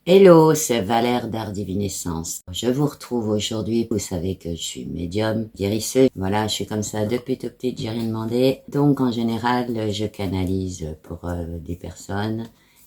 Hello, c'est Valère d'Art Divinescence. Je vous retrouve aujourd'hui. Vous savez que je suis médium, guérisseuse. Voilà, je suis comme ça depuis tout petit, j'ai rien demandé. Donc, en général, je canalise pour des personnes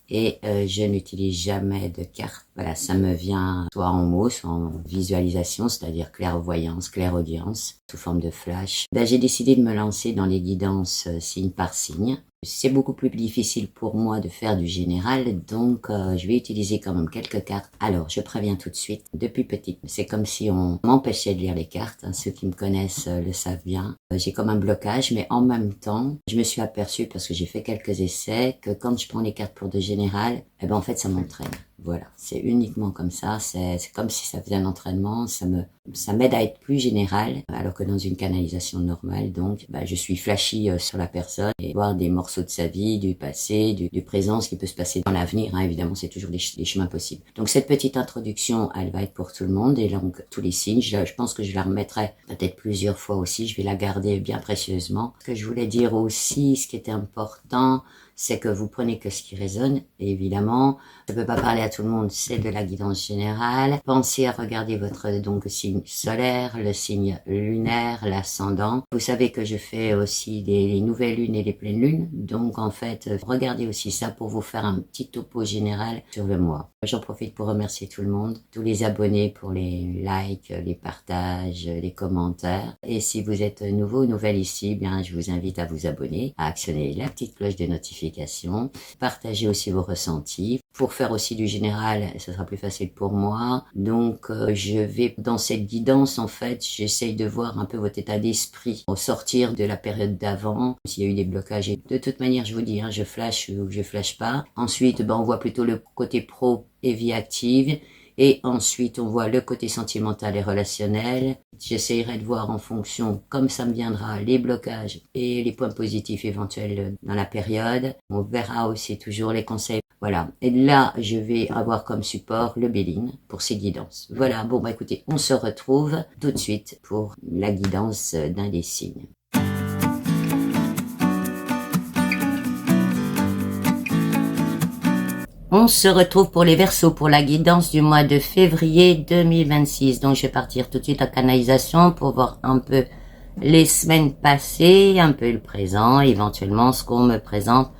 et je n'utilise jamais de carte. Voilà, ça me vient soit en mots, soit en visualisation, c'est-à-dire clairvoyance, clairaudience, sous forme de flash. J'ai décidé de me lancer dans les guidances signe par signe. C'est beaucoup plus difficile pour moi de faire du général, donc je vais utiliser quand même quelques cartes. Alors, je préviens tout de suite, depuis petite, c'est comme si on m'empêchait de lire les cartes. Hein. Ceux qui me connaissent le savent bien. J'ai comme un blocage, mais en même temps, je me suis aperçue, parce que j'ai fait quelques essais, que quand je prends les cartes pour de général, en fait, ça m'entraîne. Voilà, c'est uniquement comme ça, c'est comme si ça faisait un entraînement, ça m'aide à être plus général, alors que dans une canalisation normale, donc, je suis flashy sur la personne et voir des morceaux de sa vie, du passé, du présent, ce qui peut se passer dans l'avenir, hein, évidemment, c'est toujours des chemins possibles. Donc, cette petite introduction, elle va être pour tout le monde, et donc, tous les signes, je pense que je la remettrai peut-être plusieurs fois aussi, je vais la garder bien précieusement. Ce que je voulais dire aussi, ce qui était important, c'est que vous prenez que ce qui résonne, et évidemment, ça peut pas parler à tout le monde, c'est de la guidance générale. Pensez à regarder votre signe solaire, le signe lunaire, l'ascendant. Vous savez que je fais aussi les nouvelles lunes et les pleines lunes, donc en fait, regardez aussi ça pour vous faire un petit topo général sur le mois. J'en profite pour remercier tout le monde, tous les abonnés pour les likes, les partages, les commentaires. Et si vous êtes nouveau ou nouvelle ici, bien, je vous invite à vous abonner, à actionner la petite cloche de notification, partagez aussi vos ressentis. Pour faire aussi du général, ce sera plus facile pour moi. Donc, je vais dans cette guidance, en fait, j'essaye de voir un peu votre état d'esprit au sortir de la période d'avant, s'il y a eu des blocages. Et de toute manière, je vous dis, hein, je flash ou je flash pas. Ensuite, on voit plutôt le côté pro et vie active. Et ensuite, on voit le côté sentimental et relationnel. J'essayerai de voir en fonction, comme ça me viendra, les blocages et les points positifs éventuels dans la période. On verra aussi toujours les conseils. Voilà. Et là, je vais avoir comme support le Béline pour ces guidances. Voilà. Bon, écoutez, on se retrouve tout de suite pour la guidance d'un des signes. On se retrouve pour les Verseaux, pour la guidance du mois de février 2026. Donc, je vais partir tout de suite en canalisation pour voir un peu les semaines passées, un peu le présent, éventuellement ce qu'on me présente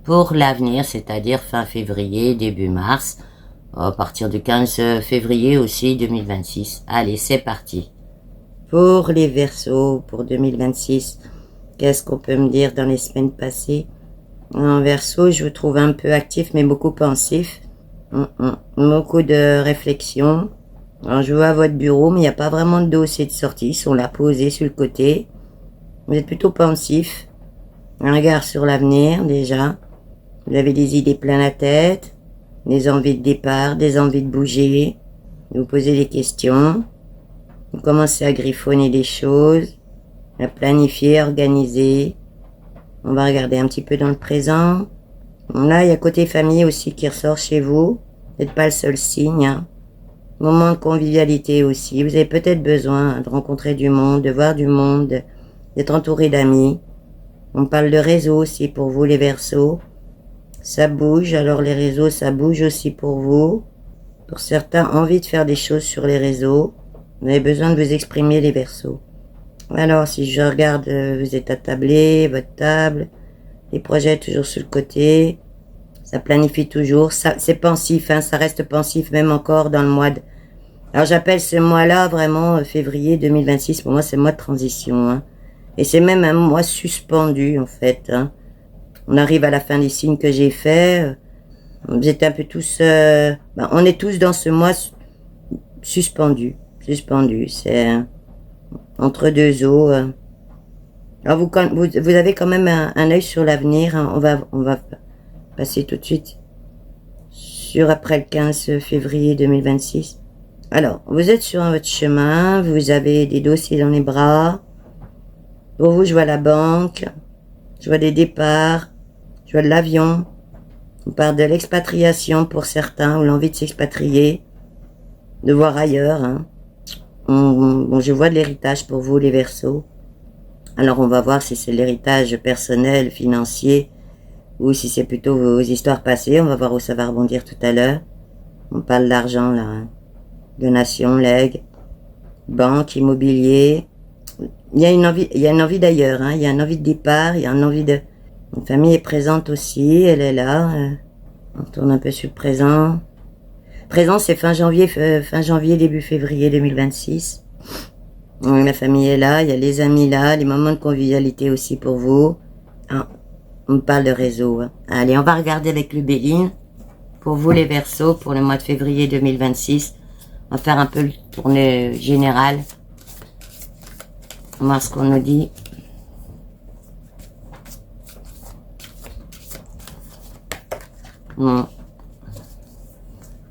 pour l'avenir, c'est-à-dire fin février, début mars, à partir du 15 février aussi 2026. Allez, c'est parti. Pour les Verseaux, pour 2026, qu'est-ce qu'on peut me dire dans les semaines passées? En Verseau, je vous trouve un peu actif, mais beaucoup pensif. Beaucoup de réflexion. Alors, je vois votre bureau, mais il n'y a pas vraiment de dossier de sortie. Ils sont là posés sur le côté. Vous êtes plutôt pensif. Un regard sur l'avenir, déjà. Vous avez des idées plein la tête. Des envies de départ, des envies de bouger. Vous posez des questions. Vous commencez à griffonner des choses. À planifier, organiser. On va regarder un petit peu dans le présent. Là, il y a côté famille aussi qui ressort chez vous. Vous n'êtes pas le seul signe. Hein. Moment de convivialité aussi. Vous avez peut-être besoin de rencontrer du monde, de voir du monde, d'être entouré d'amis. On parle de réseau aussi pour vous, les Verseaux. Ça bouge, alors les réseaux, ça bouge aussi pour vous. Pour certains, envie de faire des choses sur les réseaux. Vous avez besoin de vous exprimer, les Verseaux. Alors, si je regarde, vous êtes attablé, votre table, les projets toujours sur le côté, ça planifie toujours, ça, c'est pensif, hein, ça reste pensif même encore dans le mois de... Alors, j'appelle ce mois-là vraiment février 2026, pour moi c'est le mois de transition, hein. Et c'est même un mois suspendu, en fait, hein. On arrive à la fin des signes que j'ai faits, vous êtes un peu tous... on est tous dans ce mois suspendu, c'est... entre deux eaux. Alors vous avez quand même un œil sur l'avenir. Hein. On va passer tout de suite sur après le 15 février 2026. Alors, vous êtes sur votre chemin, vous avez des dossiers dans les bras. Pour vous, je vois la banque, je vois des départs, je vois de l'avion. On parle de l'expatriation pour certains, ou l'envie de s'expatrier, de voir ailleurs. Hein. Bon, je vois de l'héritage pour vous, les Verseaux. Alors, on va voir si c'est l'héritage personnel, financier, ou si c'est plutôt vos histoires passées. On va voir où ça va rebondir tout à l'heure. On parle d'argent là, hein. Donation, legs, banque, immobilier. Il y a une envie d'ailleurs, hein. Il y a une envie de départ, il y a une envie de... Une famille est présente aussi, elle est là. On tourne un peu sur le présent. Présent, c'est fin janvier, début février 2026. La famille est là, il y a les amis là, les moments de convivialité aussi pour vous. Ah, on parle de réseau. Hein. Allez, on va regarder avec le Béline. Pour vous les Verseaux, pour le mois de février 2026. On va faire un peu le tournée général. On va voir ce qu'on nous dit. Bon.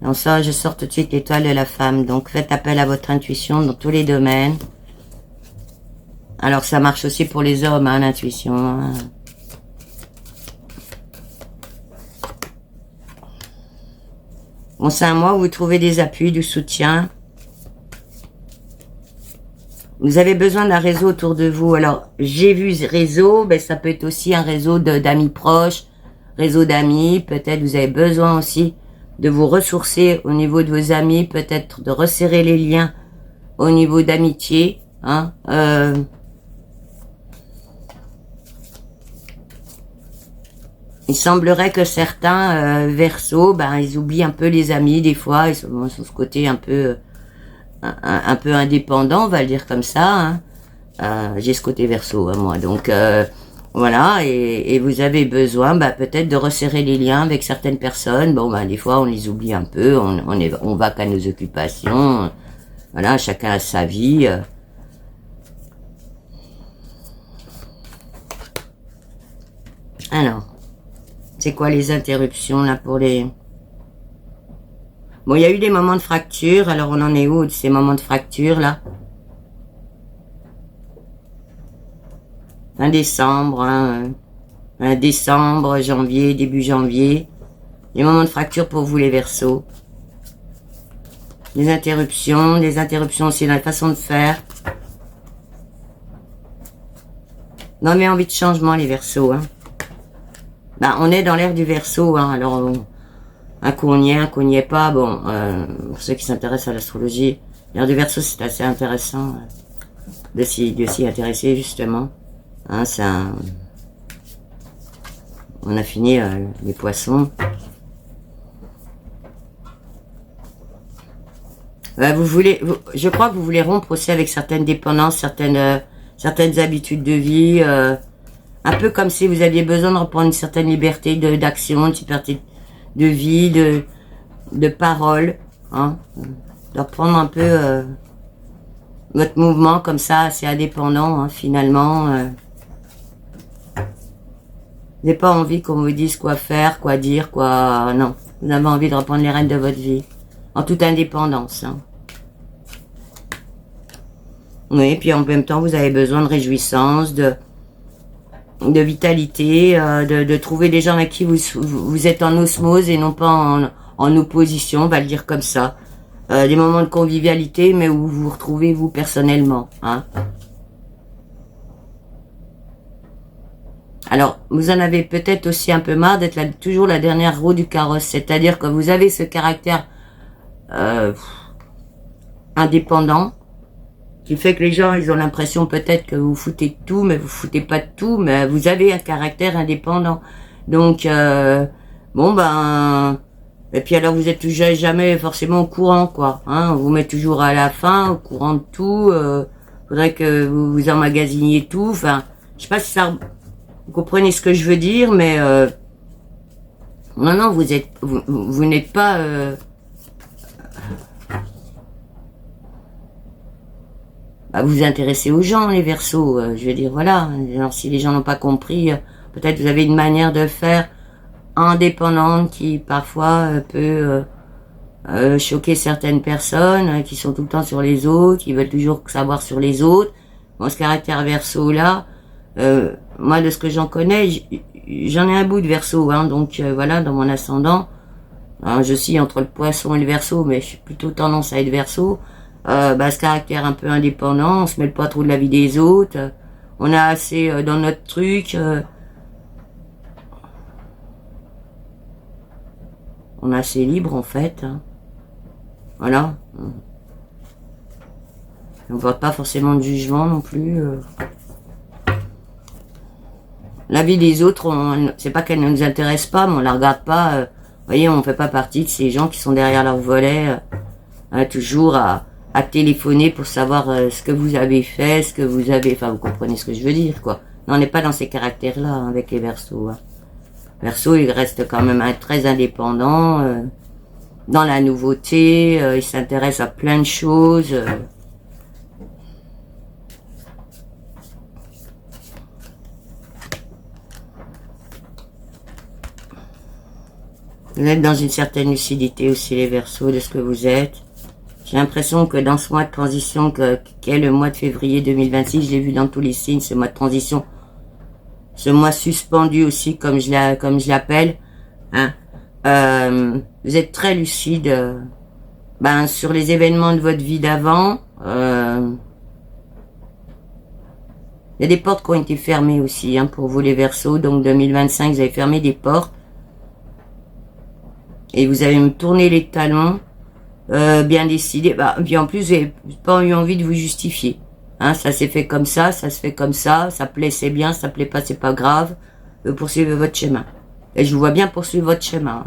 Donc ça, je sors tout de suite l'étoile de la femme. Donc faites appel à votre intuition dans tous les domaines. Alors ça marche aussi pour les hommes, hein, l'intuition. Hein. Bon, c'est un mois où vous trouvez des appuis, du soutien. Vous avez besoin d'un réseau autour de vous. Alors, j'ai vu réseau, ben, ça peut être aussi un réseau d'amis proches, réseau d'amis. Peut-être vous avez besoin aussi de vous ressourcer au niveau de vos amis, peut-être de resserrer les liens au niveau d'amitié. Hein. Il semblerait que certains Verseaux, ben, ils oublient un peu les amis des fois. Ils sont sur ce côté un peu indépendant, on va le dire comme ça. Hein. J'ai ce côté Verseau, hein, moi. Donc voilà, et vous avez besoin, ben, peut-être de resserrer les liens avec certaines personnes. Bon, ben des fois on les oublie un peu. On va qu'à nos occupations. Voilà, chacun a sa vie. Alors. C'est quoi les interruptions là pour les... Bon, il y a eu des moments de fracture, alors on en est où de ces moments de fracture là? Fin décembre, hein, décembre, janvier, début janvier. Les moments de fracture pour vous les Verseaux. Des interruptions aussi dans la façon de faire. Non mais envie de changement les Verseaux, hein. Ben, on est dans l'ère du Verseau, hein, alors un coup on y est, un coup on n'y est pas. Bon, pour ceux qui s'intéressent à l'astrologie, l'ère du Verseau c'est assez intéressant de s'y intéresser justement. Hein, on a fini les poissons. Je crois que vous voulez rompre aussi avec certaines dépendances, certaines habitudes de vie. Un peu comme si vous aviez besoin de reprendre une certaine liberté d'action, une liberté de vie, de parole, hein, de reprendre un peu votre mouvement comme ça, assez indépendant, hein, finalement. Vous n'avez pas envie qu'on vous dise quoi faire, quoi dire, quoi... Non, vous avez envie de reprendre les rênes de votre vie, en toute indépendance. Hein. Oui, puis en même temps, vous avez besoin de réjouissance, de vitalité, de trouver des gens avec qui vous êtes en osmose et non pas en opposition, on va le dire comme ça. Des moments de convivialité, mais où vous vous retrouvez vous personnellement. Hein. Alors, vous en avez peut-être aussi un peu marre d'être toujours la dernière roue du carrosse, c'est-à-dire que vous avez ce caractère indépendant, qui fait que les gens, ils ont l'impression peut-être que vous foutez de tout, mais vous foutez pas de tout, mais vous avez un caractère indépendant. Donc, bon ben... Et puis alors, vous êtes jamais forcément au courant, quoi. Hein, on vous met toujours à la fin, au courant de tout. Faudrait que vous emmagasiniez tout. Enfin, je sais pas si ça... Vous comprenez ce que je veux dire, mais... non, vous n'êtes pas... vous vous intéressez aux gens, les Verseaux, je veux dire, voilà. Alors, si les gens n'ont pas compris, peut-être vous avez une manière de faire indépendante qui, parfois, peut choquer certaines personnes, qui sont tout le temps sur les autres, qui veulent toujours savoir sur les autres. Bon, ce caractère Verseau-là, moi, de ce que j'en connais, j'en ai un bout de Verseau, hein, donc, voilà, dans mon ascendant. Alors, je suis entre le Poisson et le Verseau, mais je suis plutôt tendance à être Verseau. Ce caractère un peu indépendant, on se mêle pas trop de la vie des autres, on a assez dans notre truc, on est assez libre en fait, hein. Voilà. On ne porte pas forcément de jugement non plus. La vie des autres, c'est pas qu'elle ne nous intéresse pas, mais on la regarde pas. Vous voyez, on fait pas partie de ces gens qui sont derrière leur volet, toujours à téléphoner pour savoir ce que vous avez fait, ce que vous avez... Enfin, vous comprenez ce que je veux dire, quoi. Non, on n'est pas dans ces caractères-là, hein, avec les Verseaux. Hein. Verseau, il reste quand même très indépendant, dans la nouveauté, il s'intéresse à plein de choses. Vous êtes dans une certaine lucidité aussi, les Verseaux, de ce que vous êtes. J'ai l'impression que dans ce mois de transition qu'est le mois de février 2026, je l'ai vu dans tous les signes, ce mois de transition, ce mois suspendu aussi, comme je l'appelle, hein. Vous êtes très lucide sur les événements de votre vie d'avant. Il y a des portes qui ont été fermées aussi, hein, pour vous les Verseaux. Donc 2025, vous avez fermé des portes. Et vous avez me tourné les talons, bien décidé. Puis en plus, vous n'avez pas eu envie de vous justifier. Hein, ça s'est fait comme ça se fait comme ça plaît, c'est bien, ça plaît pas, c'est pas grave. Poursuivez votre chemin. Et je vous vois bien poursuivre votre chemin.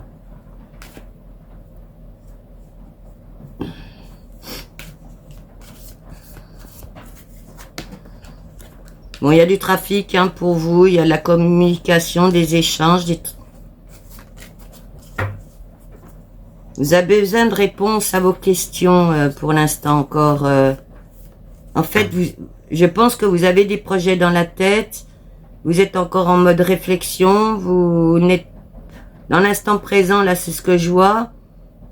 Bon, il y a du trafic, hein, pour vous, il y a de la communication, des échanges, Vous avez besoin de réponses à vos questions pour l'instant encore. En fait, je pense que vous avez des projets dans la tête. Vous êtes encore en mode réflexion. Vous n'êtes dans l'instant présent, là, c'est ce que je vois.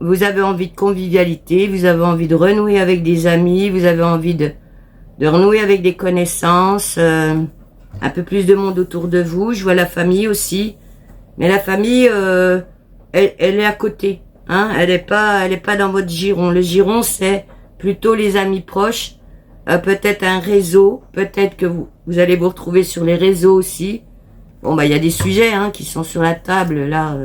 Vous avez envie de convivialité. Vous avez envie de renouer avec des amis. Vous avez envie de renouer avec des connaissances. Un peu plus de monde autour de vous. Je vois la famille aussi. Mais la famille, elle est à côté. Hein, elle est pas dans votre giron. Le giron, c'est plutôt les amis proches, peut-être un réseau, peut-être que vous allez vous retrouver sur les réseaux aussi. Bon, il y a des sujets, hein, qui sont sur la table, là.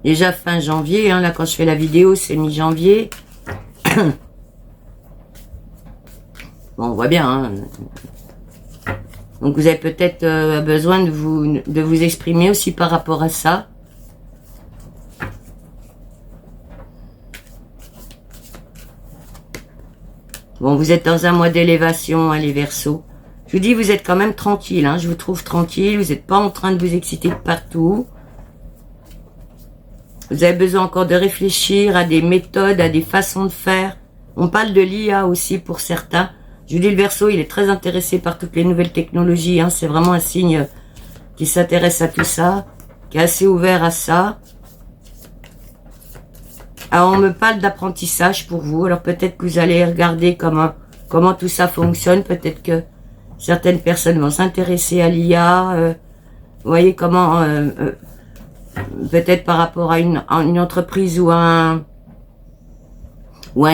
Déjà fin janvier, hein, là, quand je fais la vidéo, c'est mi-janvier. Bon, on voit bien, hein. Donc, vous avez peut-être besoin de vous exprimer aussi par rapport à ça. Bon, vous êtes dans un mois d'élévation, hein, les Verseaux. Je vous dis, vous êtes quand même tranquille, hein, je vous trouve tranquille, vous n'êtes pas en train de vous exciter de partout. Vous avez besoin encore de réfléchir à des méthodes, à des façons de faire. On parle de l'IA aussi pour certains. Je vous dis, le Verseau, il est très intéressé par toutes les nouvelles technologies, hein, c'est vraiment un signe qui s'intéresse à tout ça, qui est assez ouvert à ça. Alors, on me parle d'apprentissage pour vous. Alors, peut-être que vous allez regarder comment tout ça fonctionne. Peut-être que certaines personnes vont s'intéresser à l'IA. Vous voyez comment... peut-être par rapport à une entreprise ou un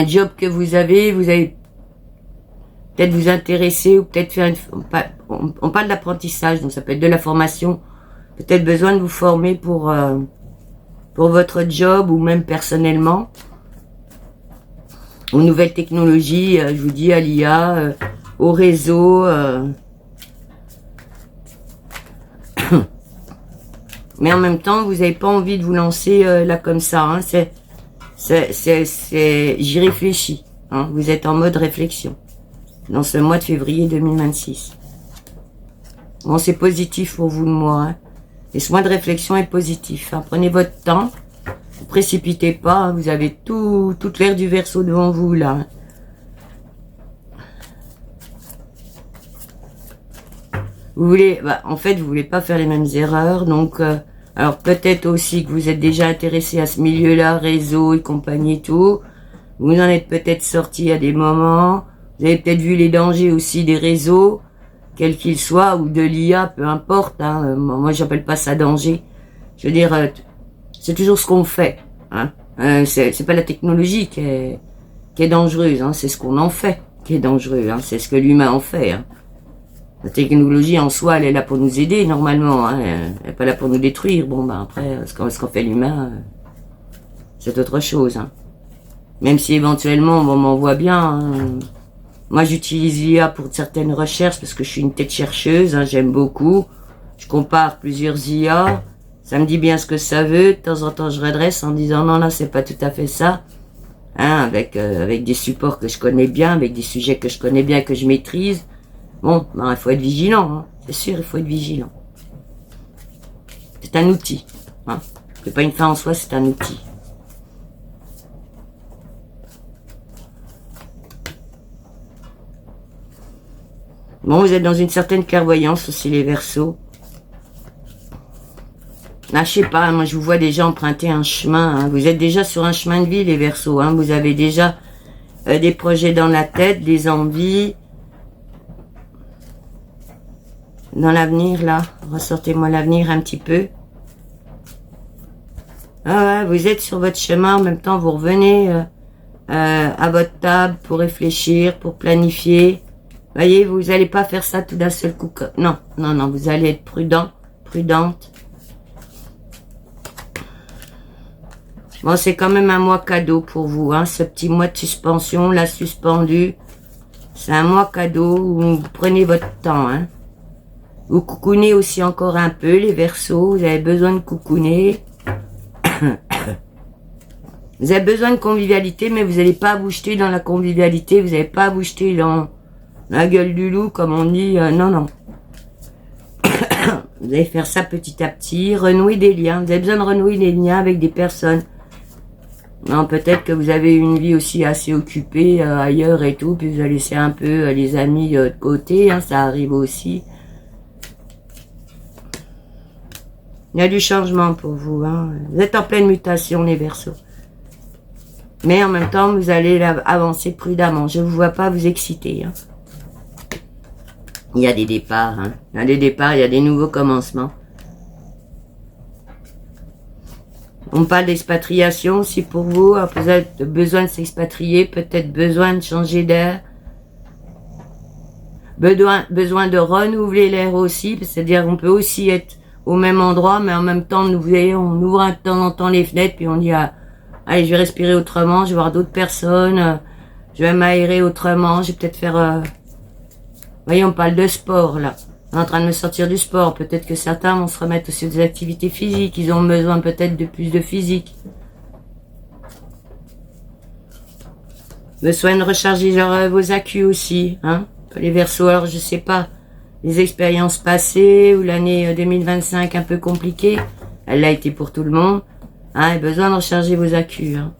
job que vous avez peut-être vous intéresser ou peut-être faire on parle d'apprentissage, donc ça peut être de la formation. Peut-être besoin de vous former pour votre job ou même personnellement, aux nouvelles technologies, je vous dis, à l'IA, au réseau. Mais en même temps, vous n'avez pas envie de vous lancer là comme ça. Hein. J'y réfléchis. Hein. Vous êtes en mode réflexion dans ce mois de février 2026. Bon, c'est positif pour vous de moi. Hein. Et ce mois de réflexion est positif. Hein. Prenez votre temps. Ne vous précipitez pas. Hein. Vous avez toute l'ère du Verseau devant vous, là. Vous voulez, en fait, vous voulez pas faire les mêmes erreurs. Donc, alors peut-être aussi que vous êtes déjà intéressé à ce milieu-là, réseau et compagnie et tout. Vous en êtes peut-être sorti à des moments. Vous avez peut-être vu les dangers aussi des réseaux, quels qu'ils soient, ou de l'IA, peu importe. Hein. Moi, j'appelle pas ça danger. Je veux dire, c'est toujours ce qu'on fait. Hein. C'est pas la technologie qui est dangereuse. Hein. C'est ce qu'on en fait qui est dangereux. Hein. C'est ce que l'humain en fait. Hein. La technologie en soi, elle est là pour nous aider normalement. Hein. Elle n'est pas là pour nous détruire. Bon, après, ce qu'en fait l'humain, c'est autre chose. Hein. Même si éventuellement on m'envoie bien. Hein. Moi j'utilise l'IA pour certaines recherches parce que je suis une tête chercheuse, hein, j'aime beaucoup. Je compare plusieurs IA, ça me dit bien ce que ça veut. De temps en temps je redresse en disant non là c'est pas tout à fait ça. Hein, avec des supports que je connais bien, avec des sujets que je connais bien, que je maîtrise. Bon, ben, il faut être vigilant, hein. C'est sûr, il faut être vigilant. C'est un outil. Hein. C'est pas une fin en soi, c'est un outil. Bon, vous êtes dans une certaine clairvoyance aussi, les Verseaux. Ah, je sais pas, moi je vous vois déjà emprunter un chemin. Hein. Vous êtes déjà sur un chemin de vie, les Verseaux. Hein. Vous avez déjà des projets dans la tête, des envies. Dans l'avenir, là. Ressortez-moi l'avenir un petit peu. Ah ouais, vous êtes sur votre chemin, en même temps vous revenez à votre table pour réfléchir, pour planifier. Voyez, vous n'allez pas faire ça tout d'un seul coup. Non, non, non, vous allez être prudent, prudente. Bon, c'est quand même un mois cadeau pour vous, hein, ce petit mois de suspension, là, suspendu. C'est un mois cadeau où vous prenez votre temps, hein. Vous coucounez aussi encore un peu, les Verseaux, vous avez besoin de coucouner. Vous avez besoin de convivialité, mais vous n'allez pas vous jeter dans la convivialité, vous n'allez pas vous jeter dans la gueule du loup, comme on dit, non, non. Vous allez faire ça petit à petit, renouer des liens, vous avez besoin de renouer des liens avec des personnes. Non, peut-être que vous avez une vie aussi assez occupée ailleurs et tout, puis vous allez laisser un peu les amis de côté, hein, ça arrive aussi. Il y a du changement pour vous, hein. Vous êtes en pleine mutation, les Verseaux. Mais en même temps, vous allez avancer prudemment. Je ne vous vois pas vous exciter, hein. Il y a des départs, hein. Il y a des départs, il y a des nouveaux commencements. On parle d'expatriation aussi pour vous. Alors, vous avez besoin de s'expatrier, peut-être besoin de changer d'air. Besoin de renouveler l'air aussi, c'est-à-dire on peut aussi être au même endroit, mais en même temps, on ouvre de temps en temps les fenêtres, puis on dit, allez, je vais respirer autrement, je vais voir d'autres personnes, je vais m'aérer autrement, je vais peut-être faire... Vous voyez, on parle de sport, là. On est en train de me sortir du sport. Peut-être que certains vont se remettre aussi des activités physiques. Ils ont besoin peut-être de plus de physique. Besoin de recharger vos accus aussi, hein. Les Verseaux, alors je sais pas, les expériences passées ou l'année 2025 un peu compliquée, elle l'a été pour tout le monde. Hein, besoin de recharger vos accus. Hein.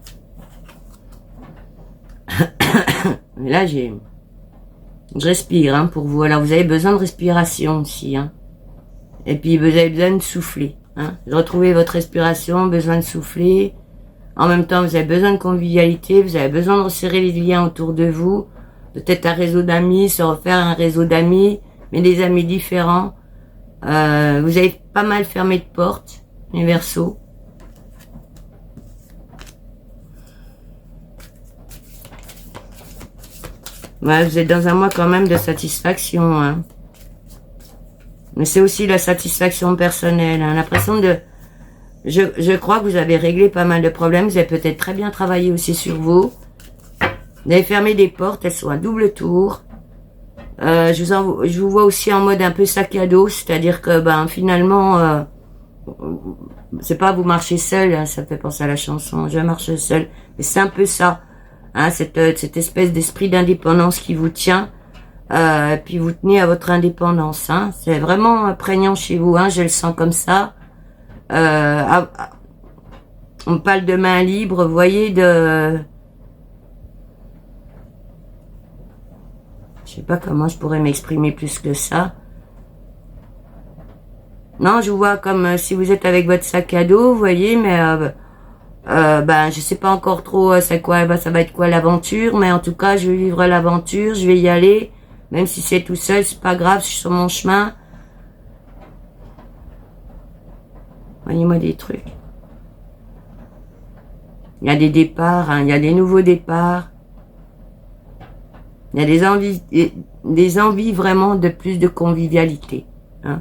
Mais là, je respire hein, pour vous. Alors, vous avez besoin de respiration aussi. Hein. Et puis, vous avez besoin de souffler. Hein. Retrouvez votre respiration, besoin de souffler. En même temps, vous avez besoin de convivialité. Vous avez besoin de resserrer les liens autour de vous. Peut-être un réseau d'amis, se refaire un réseau d'amis, mais des amis différents. Vous avez pas mal fermé de portes, les Verseaux. Ouais, vous êtes dans un mois quand même de satisfaction, hein. Mais c'est aussi la satisfaction personnelle, hein. L'impression de... Je crois que vous avez réglé pas mal de problèmes. Vous avez peut-être très bien travaillé aussi sur vous. Vous avez fermé des portes, elles sont à double tour. Je vous vois aussi en mode un peu sac à dos, c'est-à-dire que ben finalement, c'est pas vous marchez seul, hein, ça me fait penser à la chanson, je marche seul, mais c'est un peu ça, hein, cette espèce d'esprit d'indépendance qui vous tient, puis vous tenez à votre indépendance, hein, c'est vraiment prégnant chez vous, hein, je le sens comme ça. On parle de main libre, vous voyez, je sais pas comment je pourrais m'exprimer plus que ça. Non, je vous vois comme si vous êtes avec votre sac à dos, vous voyez, mais ben je sais pas encore trop c'est quoi, ben, ça va être quoi l'aventure, mais en tout cas je vais vivre l'aventure, je vais y aller, même si c'est tout seul, c'est pas grave, je suis sur mon chemin. Voyez-moi des trucs. Il y a des départs, hein, il y a des nouveaux départs. Il y a des envies vraiment de plus de convivialité. Hein.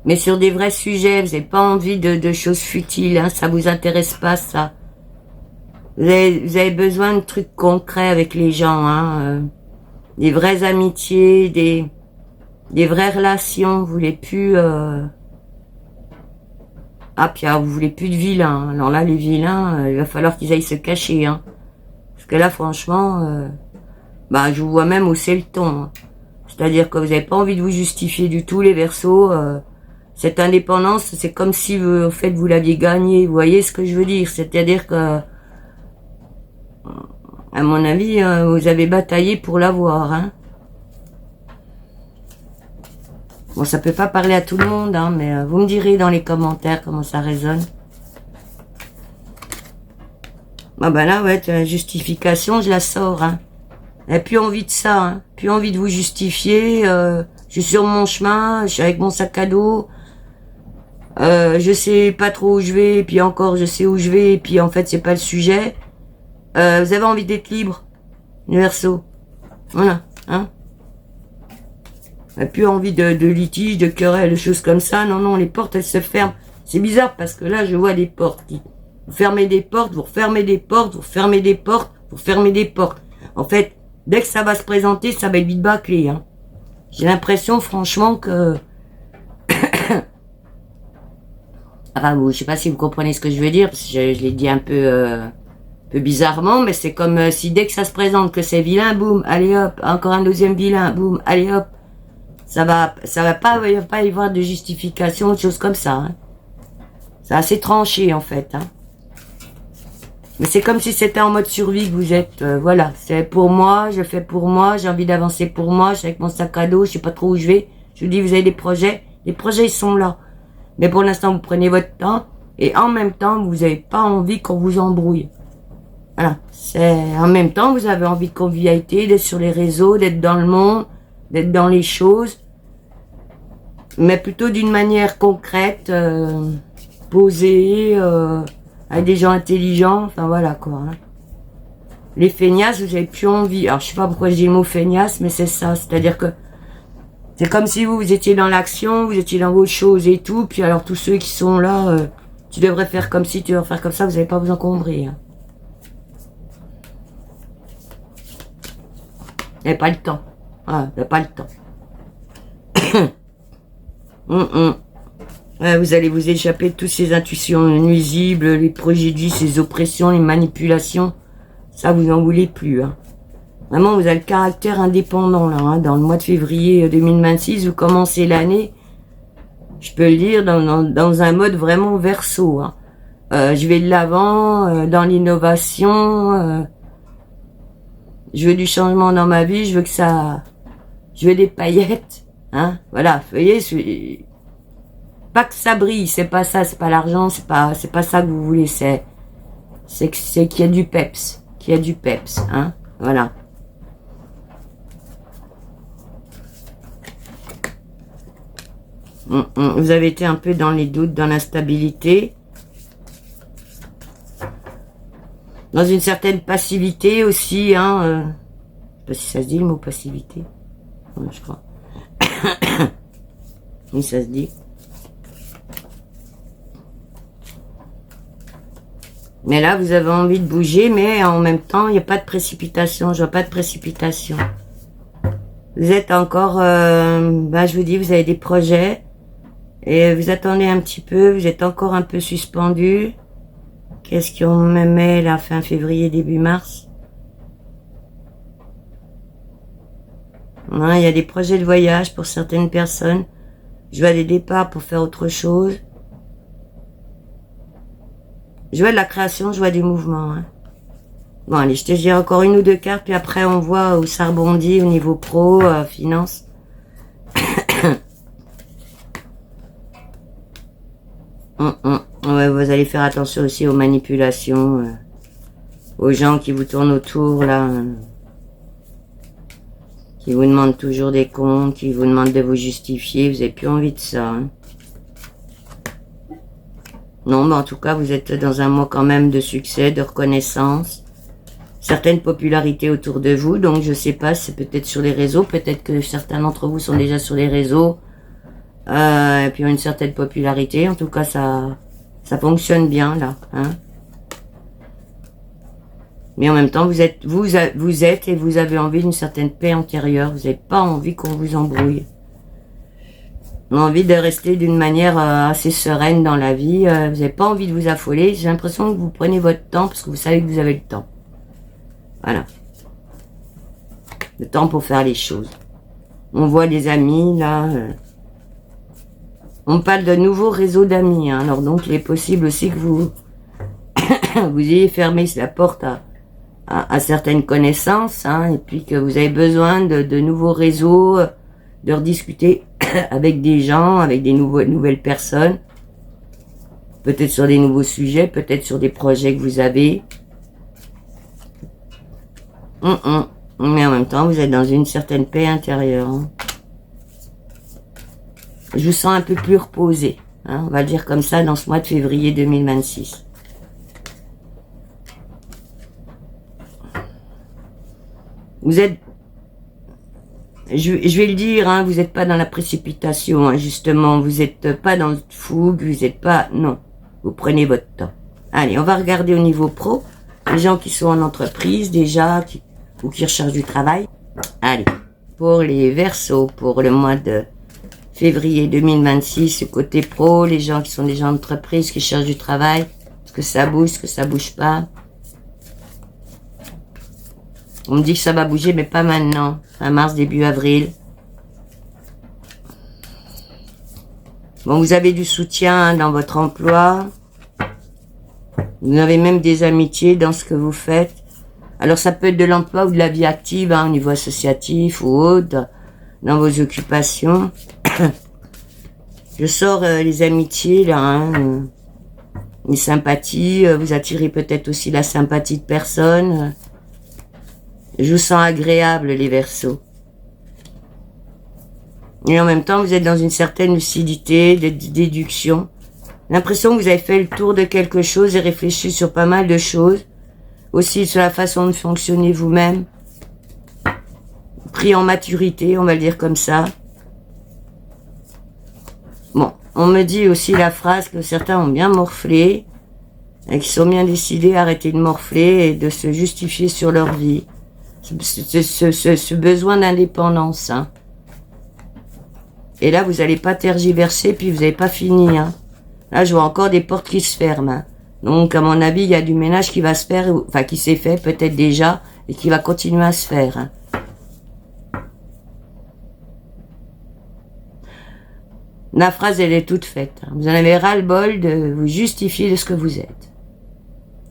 Mais sur des vrais sujets, vous n'avez pas envie de choses futiles, hein, ça vous intéresse pas, ça. Vous avez besoin de trucs concrets avec les gens, hein, des vraies amitiés, des vraies relations, vous voulez plus... Ah, puis vous voulez plus de vilains. Alors là, les vilains, il va falloir qu'ils aillent se cacher, hein. Parce que là, franchement, je vous vois même hausser le ton, hein. C'est-à-dire que vous n'avez pas envie de vous justifier du tout, les Verseaux. Cette indépendance, c'est comme si, en fait, vous l'aviez gagnée. Vous voyez ce que je veux dire? C'est-à-dire que, à mon avis, vous avez bataillé pour l'avoir, hein. Bon, ça peut pas parler à tout le monde, hein, mais vous me direz dans les commentaires comment ça résonne. Ah ben là, ouais, la justification, je la sors, hein. Et plus envie de ça, hein. Plus envie de vous justifier. Je suis sur mon chemin, je suis avec mon sac à dos. Je sais pas trop où je vais, et puis encore, je sais où je vais, et puis en fait, c'est pas le sujet. Vous avez envie d'être libre, les Verseaux. Voilà, hein. Plus envie de litiges, de querelles, de choses comme ça. Non, non, les portes, elles se ferment. C'est bizarre parce que là, je vois des portes qui... Vous fermez des portes, vous refermez des portes, vous refermez des portes, vous refermez des portes. En fait, dès que ça va se présenter, ça va être vite bâclé, hein. J'ai l'impression, franchement, que... Enfin, je sais pas si vous comprenez ce que je veux dire, parce que je l'ai dit un peu bizarrement, mais c'est comme si dès que ça se présente, que c'est vilain, boum, allez hop, encore un deuxième vilain, boum, allez hop. Ça va pas y avoir de justification, de choses comme ça, hein. C'est assez tranché, en fait, hein. Mais c'est comme si c'était en mode survie que vous êtes, voilà. C'est pour moi, je fais pour moi, j'ai envie d'avancer pour moi, je suis avec mon sac à dos, je sais pas trop où je vais. Je vous dis, vous avez des projets, les projets, ils sont là. Mais pour l'instant, vous prenez votre temps, et en même temps, vous n'avez pas envie qu'on vous embrouille. Voilà. En même temps, vous avez envie de convivialité, d'être sur les réseaux, d'être dans le monde, d'être dans les choses, mais plutôt d'une manière concrète, posée, avec des gens intelligents, enfin voilà quoi, hein. Les feignasses, vous avez plus envie. Alors je sais pas pourquoi je dis le mot feignasse, mais c'est ça, c'est-à-dire que c'est comme si vous étiez dans l'action, vous étiez dans vos choses et tout, puis alors tous ceux qui sont là, tu devrais faire comme ci, tu devrais faire comme ça, vous n'allez pas vous encombrer, hein. Vous n'avez pas le temps. Ah, vous n'avez pas le temps. Ouais, vous allez vous échapper de toutes ces intuitions nuisibles, les préjudices, les oppressions, les manipulations. Ça, vous n'en voulez plus, hein. Vraiment, vous avez le caractère indépendant, là, hein. Dans le mois de février 2026, vous commencez l'année, je peux le dire, dans un mode vraiment Verseau, hein. Je vais de l'avant, dans l'innovation, je veux du changement dans ma vie, je veux je veux des paillettes, hein. Voilà, vous voyez, pas que ça brille, c'est pas ça, c'est pas l'argent, c'est pas ça que vous voulez, c'est qu'il y a du peps, hein. Voilà. Vous avez été un peu dans les doutes, dans l'instabilité, dans une certaine passivité aussi, hein. Je sais pas si ça se dit le mot passivité, ouais, je crois. Oui, ça se dit. Mais là, vous avez envie de bouger, mais en même temps, il n'y a pas de précipitation. Je vois pas de précipitation. Vous êtes encore... je vous dis, vous avez des projets. Et vous attendez un petit peu. Vous êtes encore un peu suspendu. Qu'est-ce qu'on me met là, fin février, début mars? Il y a des projets de voyage pour certaines personnes. Je vois des départs pour faire autre chose. Je vois de la création, je vois du mouvement, hein. Bon, allez, je te dirai encore une ou deux cartes, puis après on voit où ça rebondit au niveau pro, finance. Ouais, vous allez faire attention aussi aux manipulations, aux gens qui vous tournent autour, là, qui vous demandent toujours des comptes, qui vous demandent de vous justifier. Vous n'avez plus envie de ça, hein. Non, mais en tout cas, vous êtes dans un mois quand même de succès, de reconnaissance, certaines popularités autour de vous. Donc, je sais pas, c'est peut-être sur les réseaux, peut-être que certains d'entre vous sont déjà sur les réseaux. Et puis une certaine popularité. En tout cas, ça fonctionne bien là. Hein. Mais en même temps, vous êtes et vous avez envie d'une certaine paix intérieure. Vous n'avez pas envie qu'on vous embrouille. Vous avez envie de rester d'une manière assez sereine dans la vie. Vous n'avez pas envie de vous affoler. J'ai l'impression que vous prenez votre temps parce que vous savez que vous avez le temps. Voilà. Le temps pour faire les choses. On voit des amis, là. On parle de nouveaux réseaux d'amis. Hein. Alors donc, il est possible aussi que vous vous ayez fermé la porte à certaines connaissances. Hein, et puis que vous avez besoin de nouveaux réseaux, de rediscuter avec des gens, avec des nouvelles personnes. Peut-être sur des nouveaux sujets, peut-être sur des projets que vous avez. Mais en même temps, vous êtes dans une certaine paix intérieure. Hein. Je vous sens un peu plus reposé. Hein, on va le dire comme ça dans ce mois de février 2026. Vous êtes... Je vais le dire, hein, vous n'êtes pas dans la précipitation, hein, justement. Vous n'êtes pas dans le fougue, vous n'êtes pas... Non, vous prenez votre temps. Allez, on va regarder au niveau pro. Les gens qui sont en entreprise déjà, ou qui recherchent du travail. Allez, pour les Verseaux, pour le mois de février 2026, côté pro, les gens qui sont déjà en entreprise, qui cherchent du travail, est-ce que ça bouge, est-ce que ça bouge pas? On me dit que ça va bouger, mais pas maintenant. Fin mars, début avril. Bon, vous avez du soutien dans votre emploi. Vous avez même des amitiés dans ce que vous faites. Alors, ça peut être de l'emploi ou de la vie active, hein, au niveau associatif ou autre, dans vos occupations. Je sors les amitiés, là, hein, les sympathies. Vous attirez peut-être aussi la sympathie de personnes. Je vous sens agréable, les Verseaux. Et en même temps, vous êtes dans une certaine lucidité, de déduction. L'impression que vous avez fait le tour de quelque chose et réfléchi sur pas mal de choses. Aussi sur la façon de fonctionner vous-même. Pris en maturité, on va le dire comme ça. Bon, on me dit aussi la phrase que certains ont bien morflé. Et qui sont bien décidés à arrêter de morfler et de se justifier sur leur vie. Ce besoin d'indépendance. Hein. Et là, vous n'allez pas tergiverser, puis vous n'avez pas fini. Hein. Là, je vois encore des portes qui se ferment. Hein. Donc, à mon avis, il y a du ménage qui va se faire, enfin, qui s'est fait peut-être déjà, et qui va continuer à se faire. Hein. La phrase, elle est toute faite. Hein. Vous en avez ras-le-bol de vous justifier de ce que vous êtes.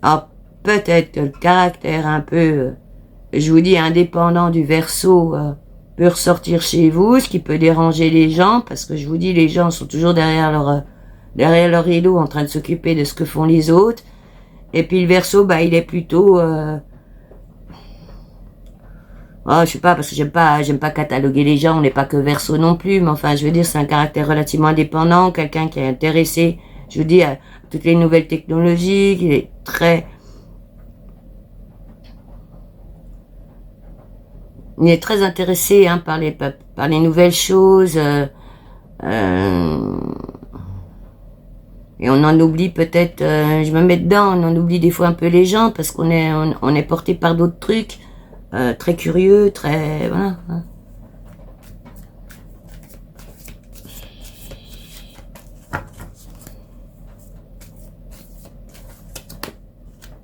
Alors, peut-être que le caractère un peu... je vous dis, indépendant du Verseau peut ressortir chez vous, ce qui peut déranger les gens, parce que je vous dis, les gens sont toujours derrière leur rideau en train de s'occuper de ce que font les autres. Et puis le Verseau, bah, il est plutôt... oh, je sais pas, parce que j'aime pas cataloguer les gens, on n'est pas que Verseau non plus, mais enfin, je veux dire, c'est un caractère relativement indépendant, quelqu'un qui est intéressé, je vous dis, à toutes les nouvelles technologies, qui est très... Il est très intéressé hein, par les nouvelles choses. Et on en oublie peut-être, je me mets dedans, on en oublie des fois un peu les gens parce qu'on est porté par d'autres trucs. Très curieux, très... Voilà.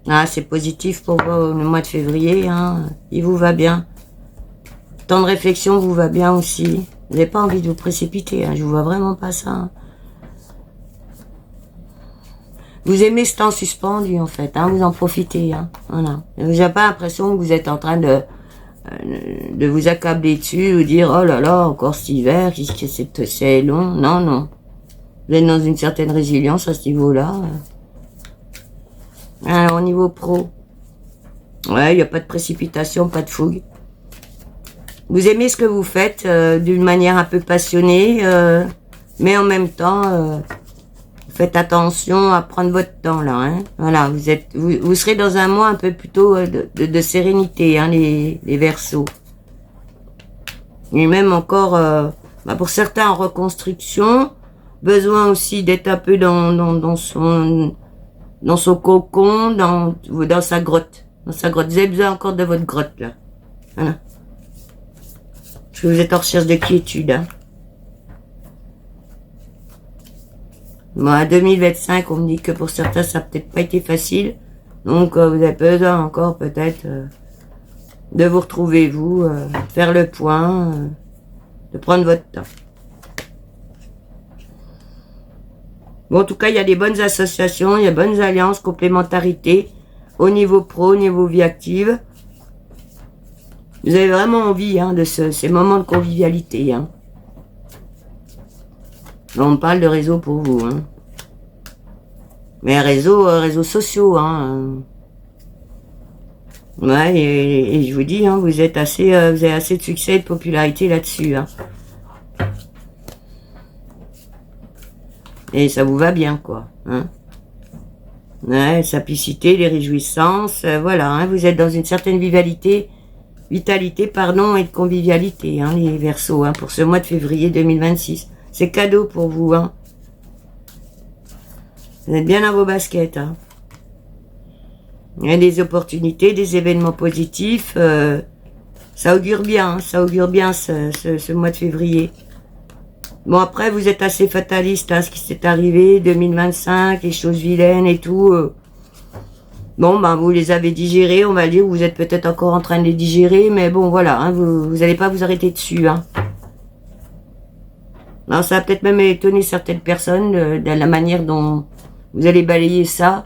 Ah, c'est positif pour vous, le mois de février. Hein, il vous va bien. Temps de réflexion vous va bien aussi. Vous n'avez pas envie de vous précipiter. Hein, je vous vois vraiment pas ça. Hein. Vous aimez ce temps suspendu en fait. Hein, vous en profitez. Hein, voilà. Vous n'avez pas l'impression que vous êtes en train de vous accabler dessus ou dire oh là là encore cet hiver, c'est long. Non, non. Vous êtes dans une certaine résilience à ce niveau-là. Alors au niveau pro, ouais, il n'y a pas de précipitation, pas de fougue. Vous aimez ce que vous faites d'une manière un peu passionnée, mais en même temps, faites attention à prendre votre temps là. Hein. Voilà, vous serez dans un mois un peu plutôt de sérénité, hein, les Verseaux. Et même encore, Bah, pour certains en reconstruction, besoin aussi d'être un peu dans son cocon, dans sa grotte. Dans sa grotte. Vous avez besoin encore de votre grotte, là. Voilà. Parce que vous êtes en recherche de quiétude, hein. Bon, à 2025, on me dit que pour certains, ça n'a peut-être pas été facile. Donc, vous avez besoin encore, peut-être, de vous retrouver, vous, faire le point, de prendre votre temps. Bon, en tout cas, il y a des bonnes associations, il y a bonnes alliances, complémentarités, au niveau pro, au niveau vie active. Vous avez vraiment envie de ces moments de convivialité. Hein. On parle de réseau pour vous. Hein. Mais réseaux sociaux. Hein. Ouais, et je vous dis, hein, vous avez assez de succès et de popularité là-dessus. Hein. Et ça vous va bien, quoi. Hein. Ouais, simplicité, les réjouissances, voilà. Hein, vous êtes dans une certaine vitalité, et de convivialité, hein, les Verseaux, hein, pour ce mois de février 2026. C'est cadeau pour vous, hein. Vous êtes bien dans vos baskets, hein. Il y a des opportunités, des événements positifs, ça augure bien, hein, ce mois de février. Bon, après, vous êtes assez fataliste, hein, ce qui s'est arrivé, 2025, les choses vilaines et tout. Bon, ben, vous les avez digérées, on va dire, vous êtes peut-être encore en train de les digérer, mais bon, voilà, hein, vous allez pas vous arrêter dessus, hein. Alors, ça va peut-être même étonner certaines personnes, de la manière dont vous allez balayer ça.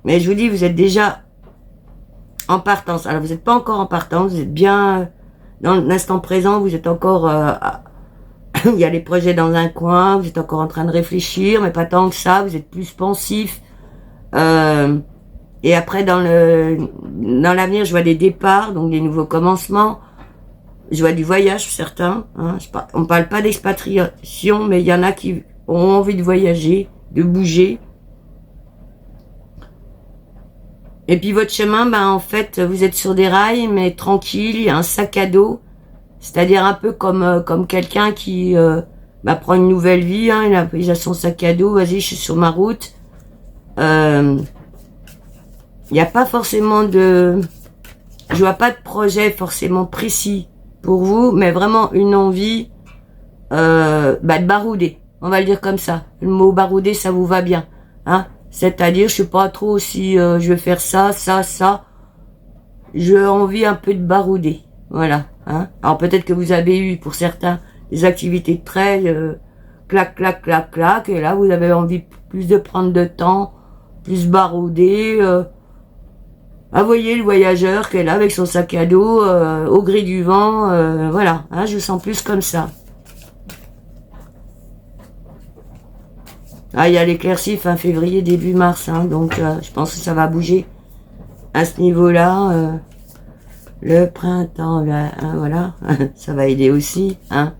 Mais je vous dis, vous êtes déjà en partance. Alors, vous n'êtes pas encore en partance, vous êtes bien dans l'instant présent, vous êtes encore... il y a les projets dans un coin, vous êtes encore en train de réfléchir, mais pas tant que ça, vous êtes plus pensif. Et après, dans l'avenir, je vois des départs, donc des nouveaux commencements. Je vois du voyage, certains. Hein, on parle pas d'expatriation, mais il y en a qui ont envie de voyager, de bouger. Et puis votre chemin, ben en fait, vous êtes sur des rails, mais tranquille, il y a un sac à dos. C'est-à-dire un peu comme quelqu'un qui prend une nouvelle vie, hein, il a son sac à dos, vas-y, je suis sur ma route. Il n'y a pas forcément je vois pas de projet forcément précis pour vous, mais vraiment une envie de barouder. On va le dire comme ça. Le mot barouder, ça vous va bien, hein. C'est-à-dire, je sais pas trop si je vais faire ça. J'ai envie un peu de barouder, voilà. Hein. Alors peut-être que vous avez eu, pour certains, des activités très clac, clac, clac, clac, et là vous avez envie plus de prendre de temps, plus barouder. Vous voyez le voyageur qui est là avec son sac à dos, au gré du vent, voilà, hein, je sens plus comme ça. Ah, il y a l'éclaircie fin février, début mars, hein, donc je pense que ça va bouger à ce niveau-là. Le printemps, hein, voilà, ça va aider aussi, hein.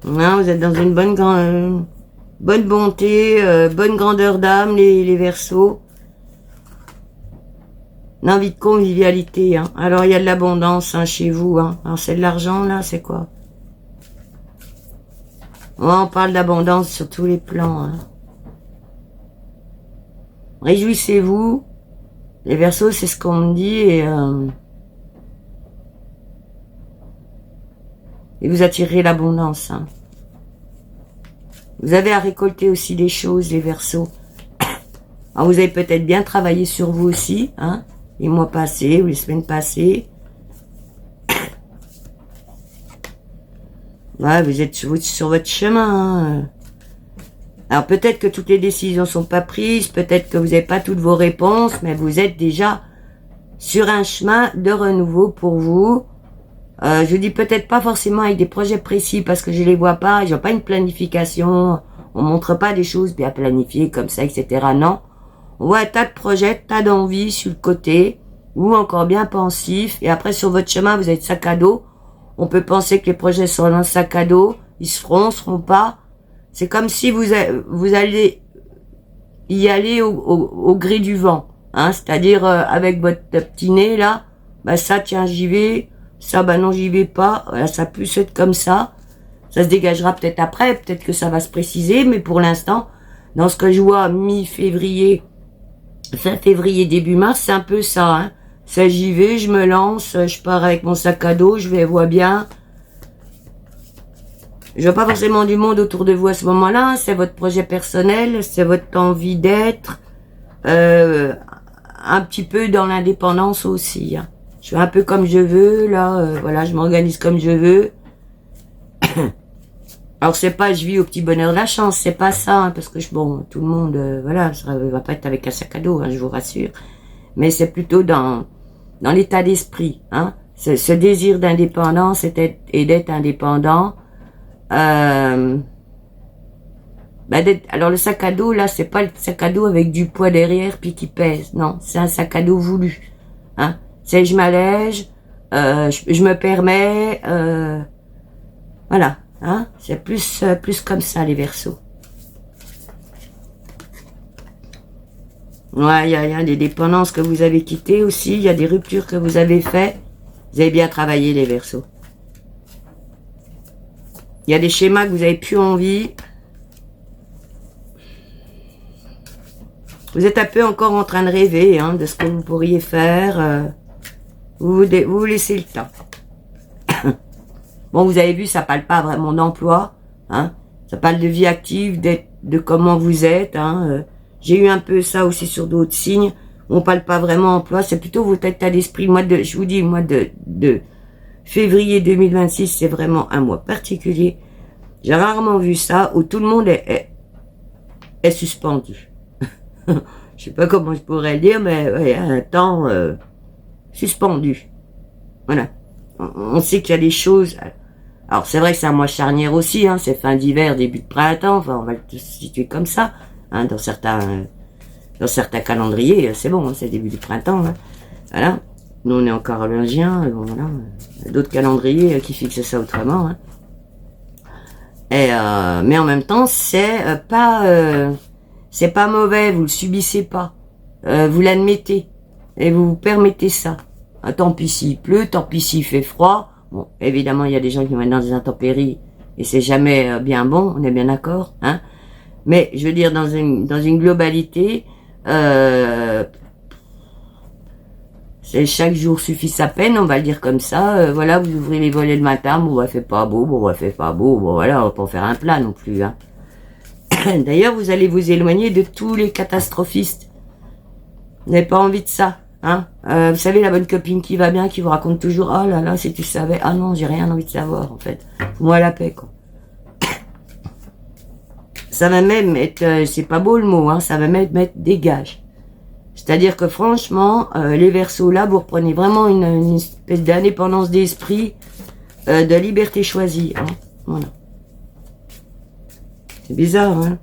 Non, vous êtes dans une bonne bonté, bonne grandeur d'âme, les Verseaux. Une envie de convivialité, hein. Alors, il y a de l'abondance, hein, chez vous, hein. Alors, c'est de l'argent, là, c'est quoi? On parle d'abondance sur tous les plans, hein. Réjouissez-vous. Les Verseaux, c'est ce qu'on me dit, et vous attirez l'abondance, hein. Vous avez à récolter aussi des choses, les Verseaux. Alors, vous avez peut-être bien travaillé sur vous aussi, hein, les mois passés ou les semaines passées. Ouais, vous êtes sur votre chemin, hein. Alors peut-être que toutes les décisions sont pas prises, peut-être que vous n'avez pas toutes vos réponses, mais vous êtes déjà sur un chemin de renouveau pour vous. Je dis peut-être pas forcément avec des projets précis parce que je les vois pas, je vois pas une planification, on montre pas des choses bien planifiées comme ça, etc. Non, on voit un tas de projets, tas d'envies sur le côté, ou encore bien pensif, et après sur votre chemin vous êtes sac à dos. On peut penser que les projets sont dans le sac à dos, ils seront pas. C'est comme si vous allez y aller au gré du vent. Hein, c'est-à-dire avec votre petit nez là, bah ça tiens j'y vais, ça bah non j'y vais pas, voilà, ça peut être comme ça. Ça se dégagera peut-être après, peut-être que ça va se préciser, mais pour l'instant, dans ce que je vois mi-février, fin février, début mars, c'est un peu ça. Hein. Ça j'y vais, je me lance, je pars avec mon sac à dos, je vais vois bien. Je vois pas forcément du monde autour de vous à ce moment-là, c'est votre projet personnel, c'est votre envie d'être, un petit peu dans l'indépendance aussi. Hein. Je fais un peu comme je veux, là, voilà, je m'organise comme je veux. Alors c'est pas je vis au petit bonheur de la chance, c'est pas ça, hein, parce que bon, tout le monde, voilà, ça va pas être avec un sac à dos, hein, je vous rassure. Mais c'est plutôt dans l'état d'esprit, hein, ce désir d'indépendance et d'être indépendant. Alors le sac à dos là, c'est pas le sac à dos avec du poids derrière puis qui pèse, non, c'est un sac à dos voulu, hein. C'est je m'allège, je me permets, voilà. Hein, c'est plus comme ça les Verseaux. Ouais, il y a des dépendances que vous avez quittées aussi, il y a des ruptures que vous avez faites. Vous avez bien travaillé les Verseaux. Il y a des schémas que vous avez plus envie. Vous êtes un peu encore en train de rêver hein, de ce que vous pourriez faire. Vous laissez le temps. Bon, vous avez vu, ça parle pas vraiment d'emploi, hein. Ça parle de vie active, de comment vous êtes, hein. J'ai eu un peu ça aussi sur d'autres signes. On parle pas vraiment emploi, c'est plutôt votre état d'esprit. Je vous dis, mois de février 2026, c'est vraiment un mois particulier. J'ai rarement vu ça où tout le monde est suspendu. Je sais pas comment je pourrais le dire, mais ouais, un temps suspendu. Voilà. On sait qu'il y a des choses. Alors c'est vrai que c'est un mois charnière aussi, hein, c'est fin d'hiver, début de printemps, enfin on va le situer comme ça, hein, dans certains calendriers, c'est bon, hein, c'est début du printemps, hein, voilà. Nous on est en carolingien, bon, voilà, d'autres calendriers qui fixent ça autrement, hein. Et mais en même temps c'est pas mauvais, vous le subissez pas, vous l'admettez et vous vous permettez ça. Ah, tant pis s'il pleut, tant pis s'il fait froid. Bon, évidemment, il y a des gens qui vont être dans des intempéries et c'est jamais bien bon, on est bien d'accord, hein. Mais je veux dire dans une globalité, c'est chaque jour suffit sa peine, on va le dire comme ça. Voilà, vous ouvrez les volets le matin, bon, bah fait pas beau, bon, bah fait pas beau, bon voilà, on va pas en faire un plat non plus, hein. D'ailleurs, vous allez vous éloigner de tous les catastrophistes. Vous n'avez pas envie de ça. Hein, vous savez la bonne copine qui va bien, qui vous raconte toujours oh là là si tu savais, ah non j'ai rien envie de savoir en fait, moi la paix quoi. Ça va même être, c'est pas beau le mot, hein, ça va même être dégage. C'est-à-dire que franchement, les Verseaux là, vous reprenez vraiment une espèce d'indépendance d'esprit, de liberté choisie. Hein, voilà. C'est bizarre, hein.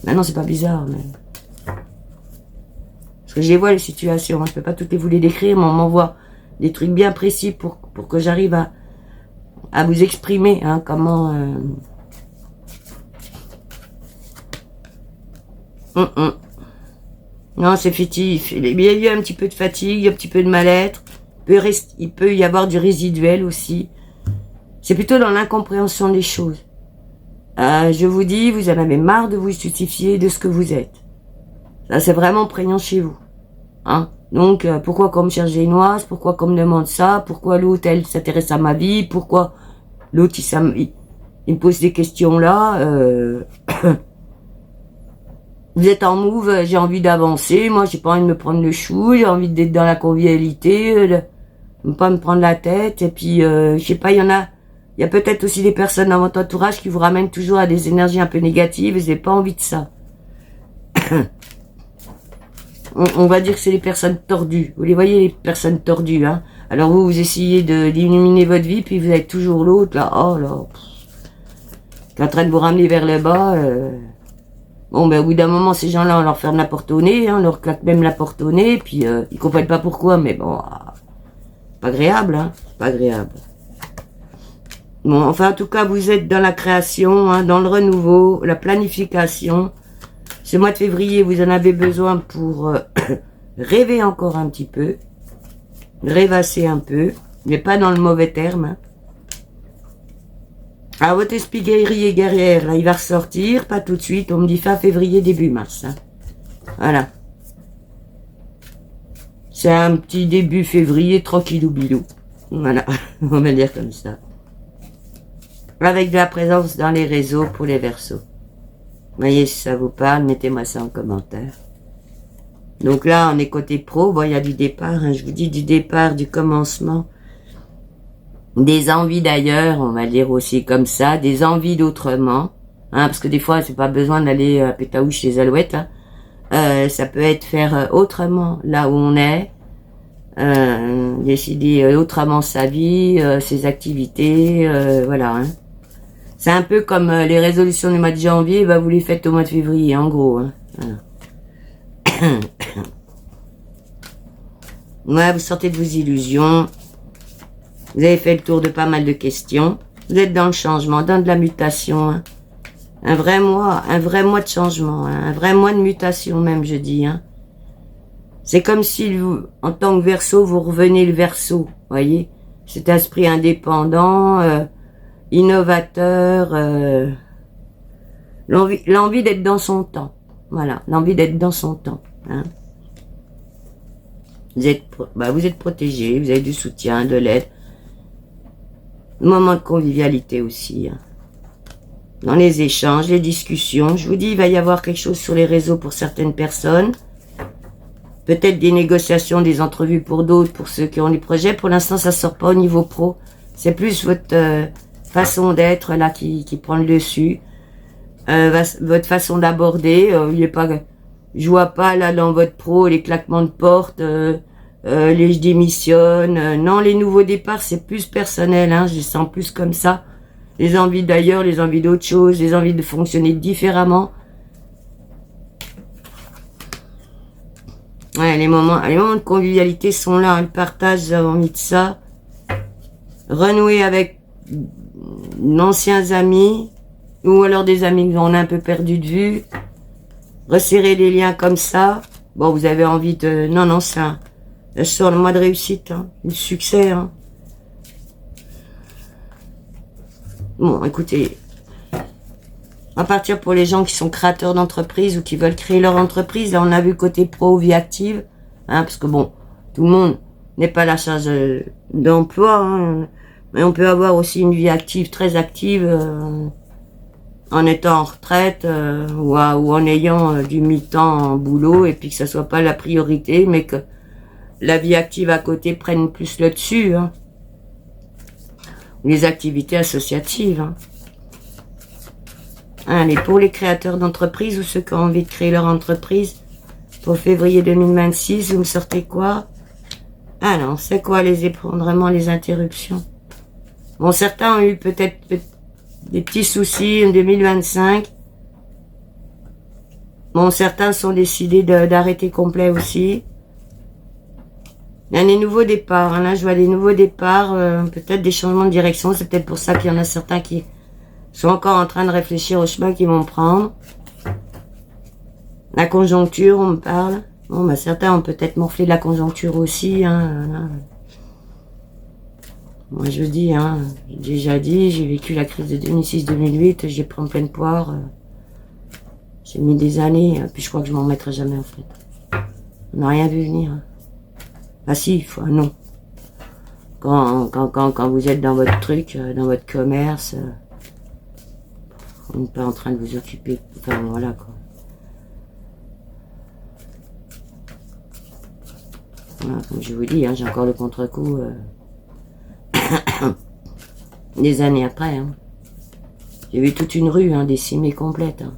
Non, c'est pas bizarre, mais. Parce que je les vois les situations, hein. Je peux pas toutes vous les décrire, mais on m'envoie des trucs bien précis pour que j'arrive à vous exprimer, hein, comment... Non, c'est fétif. Il y a eu un petit peu de fatigue, un petit peu de mal-être. Il peut y avoir du résiduel aussi. C'est plutôt dans l'incompréhension des choses. Je vous dis, vous en avez marre de vous justifier de ce que vous êtes. Ça, c'est vraiment prégnant chez vous. Hein? Donc, pourquoi qu'on me cherche génoise? Pourquoi qu'on me demande ça? Pourquoi l'autre, elle s'intéresse à ma vie? Pourquoi l'autre, il me pose des questions là? Vous êtes en move, j'ai envie d'avancer. Moi, j'ai pas envie de me prendre le chou. J'ai envie d'être dans la convivialité, de pas me prendre la tête. Et puis, je sais pas, il y a peut-être aussi des personnes dans votre entourage qui vous ramènent toujours à des énergies un peu négatives et vous n'avez pas envie de ça. On va dire que c'est les personnes tordues. Vous les voyez, les personnes tordues, hein. Alors vous essayez d'illuminer votre vie, puis vous êtes toujours l'autre, là, oh là, qui est en train de vous ramener vers le bas. Bon, ben au bout d'un moment, ces gens-là, on leur ferme la porte au nez, hein, on leur claque même la porte au nez, puis ils comprennent pas pourquoi, mais bon, pas agréable, hein, pas agréable. Bon, enfin, en tout cas, vous êtes dans la création, hein, dans le renouveau, la planification. Ce mois de février, vous en avez besoin pour rêvez encore un petit peu, rêvassez un peu, mais pas dans le mauvais terme. Hein. Ah, votre esprit guerrier guerrière, là, il va ressortir, pas tout de suite, on me dit fin février, début mars. Hein. Voilà. C'est un petit début février, tranquillou bilou. Voilà, on va dire comme ça. Avec de la présence dans les réseaux pour les Verseaux. Voyez si ça vous parle, mettez-moi ça en commentaire. Donc là, on est côté pro, bon, il y a du départ, hein, je vous dis du départ, du commencement. Des envies d'ailleurs, on va dire aussi comme ça, des envies d'autrement. Hein, parce que des fois, c'est pas besoin d'aller à Pétaouche les Alouettes. Hein. Ça peut être faire autrement là où on est. Décider autrement sa vie, ses activités, voilà. Hein. C'est un peu comme les résolutions du mois de janvier, bah vous les faites au mois de février, en gros. Hein. Voilà. Ouais, vous sortez de vos illusions. Vous avez fait le tour de pas mal de questions. Vous êtes dans le changement, dans de la mutation. Hein. Un vrai mois de changement, hein. Un vrai mois de mutation même, je dis. Hein. C'est comme si, vous, en tant que Verseau, vous revenez le Verseau, voyez. Cet esprit indépendant, innovateur, l'envie d'être dans son temps. Voilà, l'envie d'être dans son temps. Hein. Vous êtes protégé, vous avez du soutien, de l'aide. Moment de convivialité aussi. Hein. Dans les échanges, les discussions. Je vous dis, il va y avoir quelque chose sur les réseaux pour certaines personnes. Peut-être des négociations, des entrevues pour d'autres, pour ceux qui ont des projets. Pour l'instant, ça sort pas au niveau pro. C'est plus votre façon d'être là qui prend le dessus. Votre façon d'aborder. Je vois pas là dans votre pro les claquements de porte, les je démissionne. Non, les nouveaux départs, c'est plus personnel. Hein, je les sens plus comme ça. Les envies d'ailleurs, les envies d'autre chose, les envies de fonctionner différemment. Ouais, les moments de convivialité sont là, le partage, j'ai envie de ça. Renouer avec d'anciens amis, ou alors des amis qu'on a un peu perdu de vue. Resserrer les liens comme ça. Bon, vous avez envie de... Non, ça... Je sors le mois de réussite, hein, le succès. Hein. Bon, écoutez... À partir pour les gens qui sont créateurs d'entreprise ou qui veulent créer leur entreprise, là on a vu côté pro, vie active, hein, parce que bon, tout le monde n'est pas à la charge d'emploi, hein, mais on peut avoir aussi une vie active, très active, en étant en retraite ou en ayant du mi-temps en boulot, et puis que ça soit pas la priorité, mais que la vie active à côté prenne plus le dessus. Hein. Les activités associatives. Hein. Allez, pour les créateurs d'entreprise ou ceux qui ont envie de créer leur entreprise, pour février 2026, vous me sortez quoi? Ah non, c'est quoi les effondrements, les interruptions? Bon, certains ont eu peut-être des petits soucis en 2025. Bon, certains sont décidés d'arrêter complet aussi. Il y a des nouveaux départs. Hein, là, je vois des nouveaux départs, peut-être des changements de direction. C'est peut-être pour ça qu'il y en a certains qui... sont encore en train de réfléchir au chemin qu'ils vont prendre. La conjoncture, on me parle. Bon, bah, certains ont peut-être morflé de la conjoncture aussi. Hein. Moi, je dis, hein, j'ai déjà dit, j'ai vécu la crise de 2006-2008, j'ai pris en pleine poire. J'ai mis des années, puis je crois que je m'en remettrai jamais, en fait. On n'a rien vu venir. Hein. Ah si, non. Quand vous êtes dans votre truc, dans votre commerce... on n'est pas en train de vous occuper. Enfin, voilà, quoi. Voilà, comme je vous dis, hein, j'ai encore le contre-coup des années après. Hein. J'ai vu toute une rue hein, décimée complète. Hein.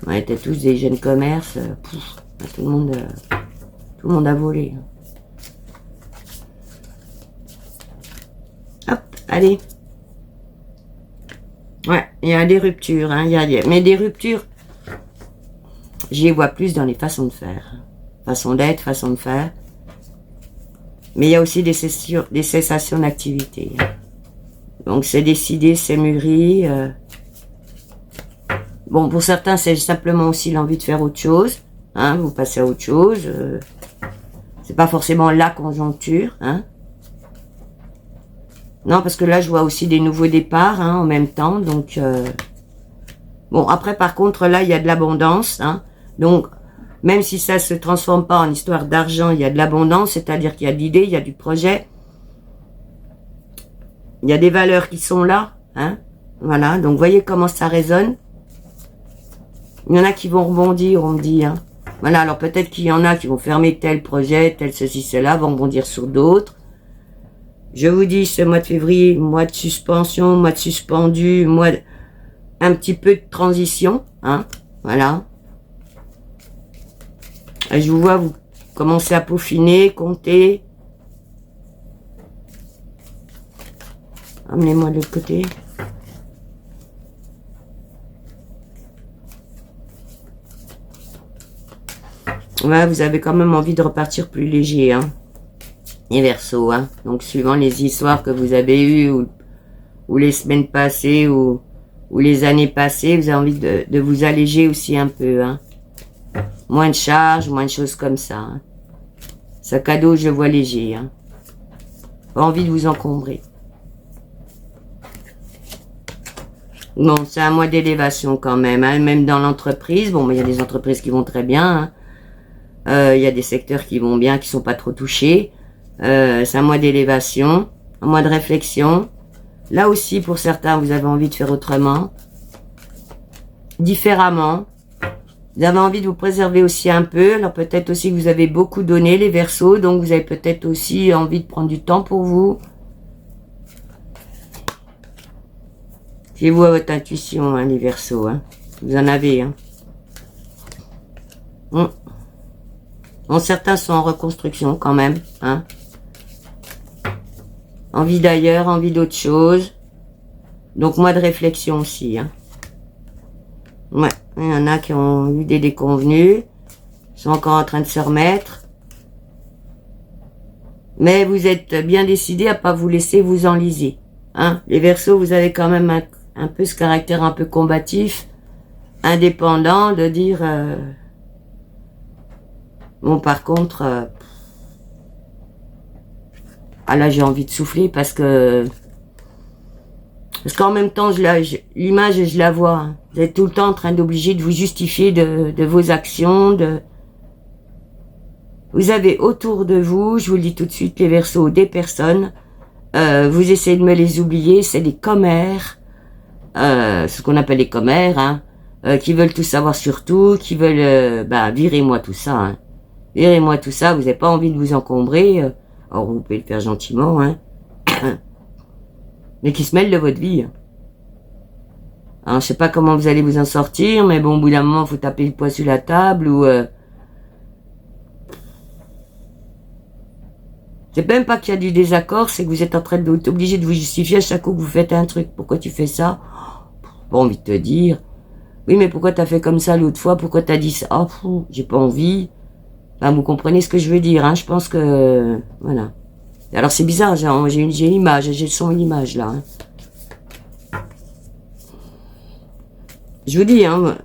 On était tous des jeunes commerces. Tout le monde a volé. Hein. Hop, allez. Ouais, il y a des ruptures, hein, mais des ruptures, j'y vois plus dans les façons de faire. Façon d'être, façon de faire. Mais il y a aussi des cessations d'activité. Donc c'est décidé, c'est mûri. Bon, pour certains, c'est simplement aussi l'envie de faire autre chose. hein, vous passez à autre chose. C'est pas forcément la conjoncture, hein. Non, parce que là, je vois aussi des nouveaux départs, hein, en même temps, donc... Bon, après, par contre, là, il y a de l'abondance, hein. Donc, même si ça se transforme pas en histoire d'argent, il y a de l'abondance, c'est-à-dire qu'il y a de l'idée, il y a du projet. Il y a des valeurs qui sont là, hein. Voilà, donc voyez comment ça résonne. Il y en a qui vont rebondir, on me dit, hein. Voilà, alors peut-être qu'il y en a qui vont fermer tel projet, tel ceci, cela, vont rebondir sur d'autres. Je vous dis, ce mois de février, mois de suspension, mois de suspendu, mois de... un petit peu de transition, hein, voilà. Et je vous vois, vous commencez à peaufiner, compter. Amenez-moi de l'autre côté. Ouais, vous avez quand même envie de repartir plus léger, hein. Les Verseaux, hein. Donc, suivant les histoires que vous avez eues, ou les semaines passées, ou les années passées, vous avez envie de vous alléger aussi un peu, hein. Moins de charges, moins de choses comme ça, hein. Sac à dos, je le vois léger, hein. Pas envie de vous encombrer. Bon, c'est un mois d'élévation quand même, hein. Même dans l'entreprise. Bon, mais il y a des entreprises qui vont très bien, hein. Il y a des secteurs qui vont bien, qui sont pas trop touchés. C'est un mois d'élévation, un mois de réflexion. Là aussi, pour certains, vous avez envie de faire autrement, différemment. Vous avez envie de vous préserver aussi un peu. Alors peut-être aussi que vous avez beaucoup donné, les Verseaux, donc vous avez peut-être aussi envie de prendre du temps pour vous. Fiez-vous à votre intuition, hein, les Verseaux, hein. Vous en avez, hein. Bon, certains sont en reconstruction quand même, hein. Envie d'ailleurs, envie d'autre chose. Donc, mois de réflexion aussi, hein. Ouais, il y en a qui ont eu des déconvenus. Ils sont encore en train de se remettre. Mais vous êtes bien décidés à pas vous laisser vous enliser, hein. Les Verseaux, vous avez quand même un peu ce caractère un peu combatif, indépendant, de dire... Bon, par contre... Ah là, j'ai envie de souffler parce qu'en même temps, l'image, je la vois. Hein. Vous êtes tout le temps en train d'obliger de vous justifier de vos actions. Vous avez autour de vous, je vous le dis tout de suite, les Verseaux, des personnes. Vous essayez de me les oublier, c'est des commères. Ce qu'on appelle les commères, hein, qui veulent tout savoir sur tout, qui veulent... virez-moi tout ça. Hein. Virez-moi tout ça, vous n'avez pas envie de vous encombrer. Alors, vous pouvez le faire gentiment, hein. Mais qui se mêlent de votre vie. Hein. Alors, je sais pas comment vous allez vous en sortir, mais bon, au bout d'un moment, faut taper le poing sur la table ou... C'est même pas qu'il y a du désaccord, c'est que vous êtes en train d'être obligé de vous justifier à chaque coup que vous faites un truc. Pourquoi tu fais ça? Pas envie de te dire. Oui, mais pourquoi t'as fait comme ça l'autre fois? Pourquoi t'as dit ça? Oh, j'ai pas envie. Enfin, vous comprenez ce que je veux dire, hein. Je pense que... Voilà. Alors, c'est bizarre, j'ai l'image, j'ai le son et l'image, là. Hein. Je vous dis, hein,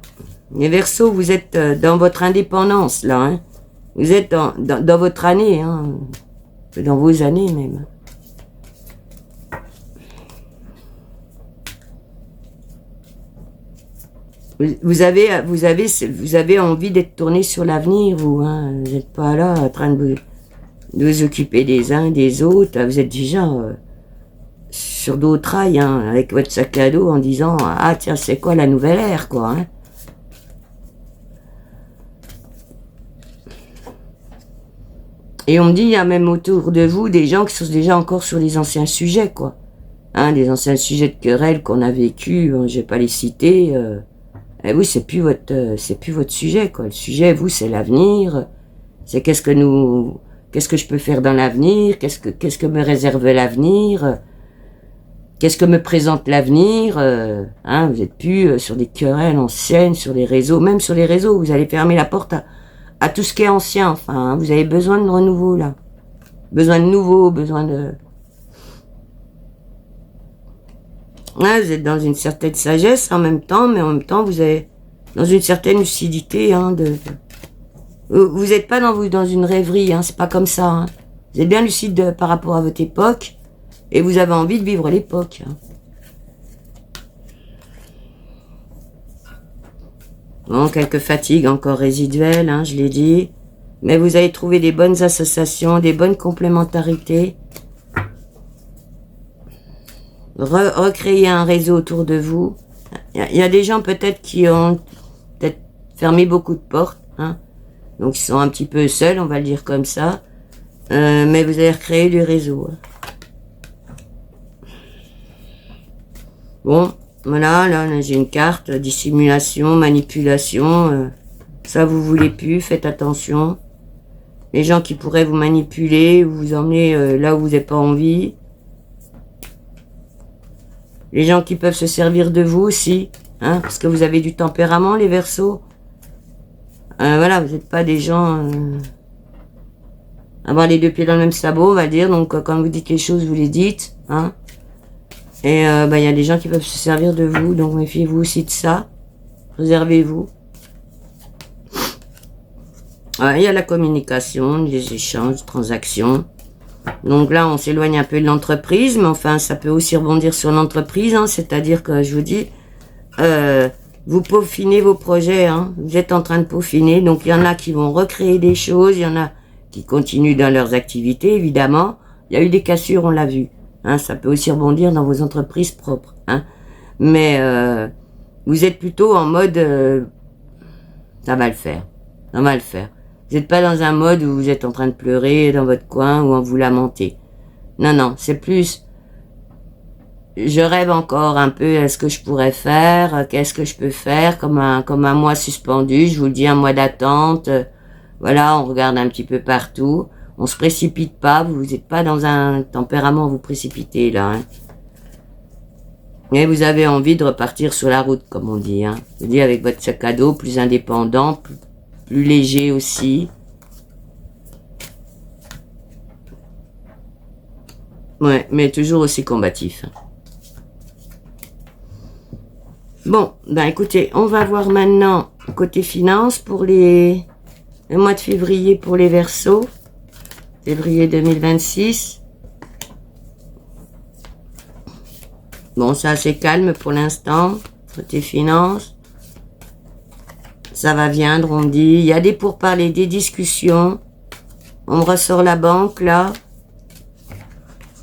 les Verseaux, vous êtes dans votre indépendance, là. Hein. Vous êtes dans votre année, hein. Dans vos années, même. Vous avez envie d'être tourné sur l'avenir, vous, hein. Vous n'êtes pas là en train de vous occuper des uns des autres. Vous êtes déjà sur d'autres rails, hein, avec votre sac à dos en disant « Ah, tiens, c'est quoi la nouvelle ère, quoi, hein ?» Et on me dit, il y a même autour de vous des gens qui sont déjà encore sur les anciens sujets, quoi. Hein, des anciens sujets de querelles qu'on a vécu, je vais pas les citer. Et oui, c'est plus votre sujet, quoi. Le sujet, vous, c'est l'avenir. C'est qu'est-ce que je peux faire dans l'avenir? Qu'est-ce que me réserve l'avenir? Qu'est-ce que me présente l'avenir? Hein, vous êtes plus sur des querelles anciennes, sur les réseaux. Même sur les réseaux, vous allez fermer la porte à tout ce qui est ancien, enfin, hein, vous avez besoin de renouveau, là. Besoin de nouveau, besoin de... Ouais, vous êtes dans une certaine sagesse en même temps, mais en même temps, vous êtes dans une certaine lucidité, hein, Vous n'êtes pas dans une rêverie, hein, c'est pas comme ça. Hein. Vous êtes bien lucide par rapport à votre époque et vous avez envie de vivre l'époque. Hein. Bon, quelques fatigues encore résiduelles, hein, je l'ai dit. Mais vous avez trouvé des bonnes associations, des bonnes complémentarités. Recréer un réseau autour de vous. Il y a des gens peut-être qui ont peut-être fermé beaucoup de portes, hein. Donc ils sont un petit peu seuls, on va le dire comme ça. Mais vous avez recréé du réseau. Hein. Bon, voilà, là j'ai une carte, dissimulation, manipulation. Ça vous voulez plus, faites attention. Les gens qui pourraient vous manipuler, vous emmener là où vous n'avez pas envie. Les gens qui peuvent se servir de vous aussi, hein, parce que vous avez du tempérament, les Verseaux. Voilà, vous n'êtes pas des gens avoir les deux pieds dans le même sabot, on va dire. Donc, quand vous dites les choses, vous les dites, hein. Et y a des gens qui peuvent se servir de vous, donc méfiez-vous aussi de ça. Réservez-vous. Il y a la communication, les échanges, les transactions. Donc là, on s'éloigne un peu de l'entreprise, mais enfin, ça peut aussi rebondir sur l'entreprise, hein, c'est-à-dire que, je vous dis, vous peaufinez vos projets, hein, vous êtes en train de peaufiner, donc il y en a qui vont recréer des choses, il y en a qui continuent dans leurs activités, évidemment. Il y a eu des cassures, on l'a vu, hein, ça peut aussi rebondir dans vos entreprises propres, hein. Mais vous êtes plutôt en mode, ça va le faire, ça va le faire. Vous n'êtes pas dans un mode où vous êtes en train de pleurer dans votre coin ou en vous lamentez. Non, non, c'est plus... Je rêve encore un peu à ce que je pourrais faire, qu'est-ce que je peux faire, comme un mois suspendu, je vous le dis, un mois d'attente. Voilà, on regarde un petit peu partout. On se précipite pas, vous n'êtes pas dans un tempérament à vous précipiter là. Hein. Mais vous avez envie de repartir sur la route, comme on dit. Hein. Je vous dis, avec votre sac à dos, plus indépendant, plus léger aussi. Ouais, mais toujours aussi combatif. Bon, ben écoutez, on va voir maintenant côté finance pour le mois de février pour les Verseaux. Février 2026. Bon, c'est assez calme pour l'instant. Côté finance. Ça va viendre, on me dit. Il y a des pourparlers, des discussions. On me ressort la banque, là.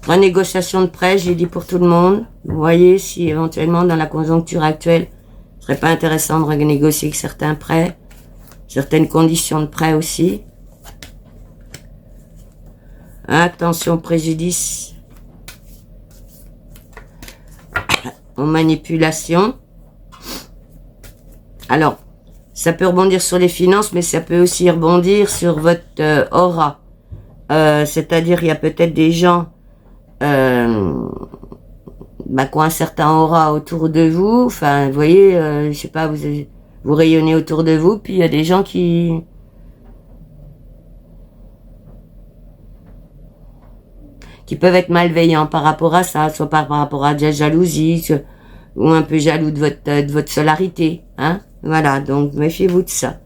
Renégociation de prêt, j'ai dit pour tout le monde. Vous voyez, si éventuellement, dans la conjoncture actuelle, ce serait pas intéressant de renégocier certains prêts. Certaines conditions de prêt aussi. Attention, préjudice. En manipulation. Alors, ça peut rebondir sur les finances, mais ça peut aussi rebondir sur votre aura. C'est-à-dire, il y a peut-être des gens qui ont un certain aura autour de vous. Enfin, vous voyez, je sais pas, vous rayonnez autour de vous, puis il y a des gens qui peuvent être malveillants par rapport à ça, soit par rapport à de la jalousie, ou un peu jaloux de votre solarité, hein. Voilà, donc méfiez-vous de ça.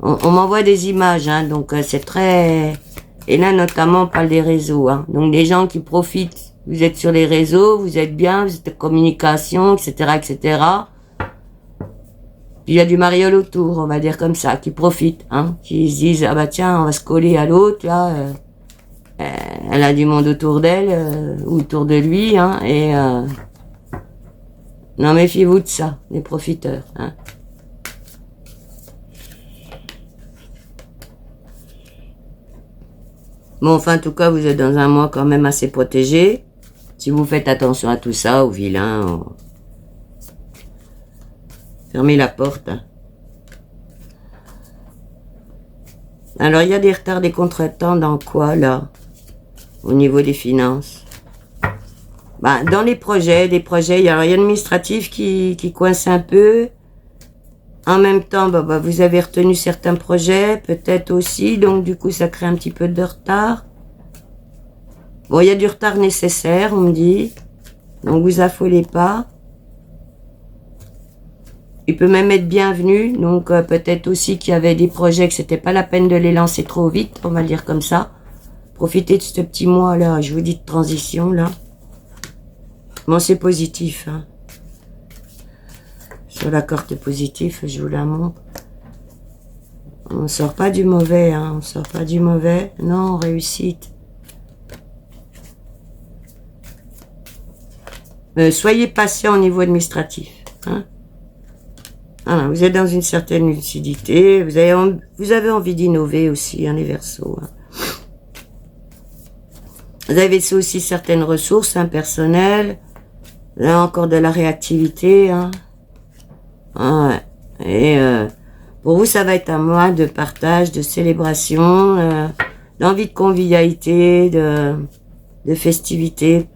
On m'envoie des images, hein, donc c'est très... Et là, notamment, on parle des réseaux, hein. Donc, des gens qui profitent, vous êtes sur les réseaux, vous êtes bien, vous êtes en communication, etc., etc. Puis, il y a du mariole autour, on va dire comme ça, qui profitent, hein, qui se disent, ah bah tiens, on va se coller à l'autre, là, elle a du monde autour d'elle, ou autour de lui, hein, et... Non, méfiez-vous de ça, les profiteurs, hein. Bon, enfin, en tout cas, vous êtes dans un mois quand même assez protégé. Si vous faites attention à tout ça, aux vilains, fermez la porte. Hein. Alors, il y a des retards, des contretemps dans quoi, là? Au niveau des finances? Dans les projets, il y a l'administratif qui coince un peu. En même temps, vous avez retenu certains projets, peut-être aussi, donc du coup, ça crée un petit peu de retard. Bon, il y a du retard nécessaire, on me dit. Donc, vous affolez pas. il peut même être bienvenu. Donc peut-être aussi qu'il y avait des projets que c'était pas la peine de les lancer trop vite, on va le dire comme ça. Profitez de ce petit mois là, je vous dis de transition là. Bon, c'est positif. Hein. Sur la carte positive, je vous la montre. On sort pas du mauvais, hein. On sort pas du mauvais. Non, réussite. Soyez patient au niveau administratif. Hein. Voilà, vous êtes dans une certaine lucidité. Vous avez envie d'innover aussi, hein, les Verseaux. Hein. Vous avez aussi certaines ressources personnelles. Là encore de la réactivité. Hein. Ouais. Et pour vous, ça va être un mois de partage, de célébration, d'envie de convivialité, de festivité.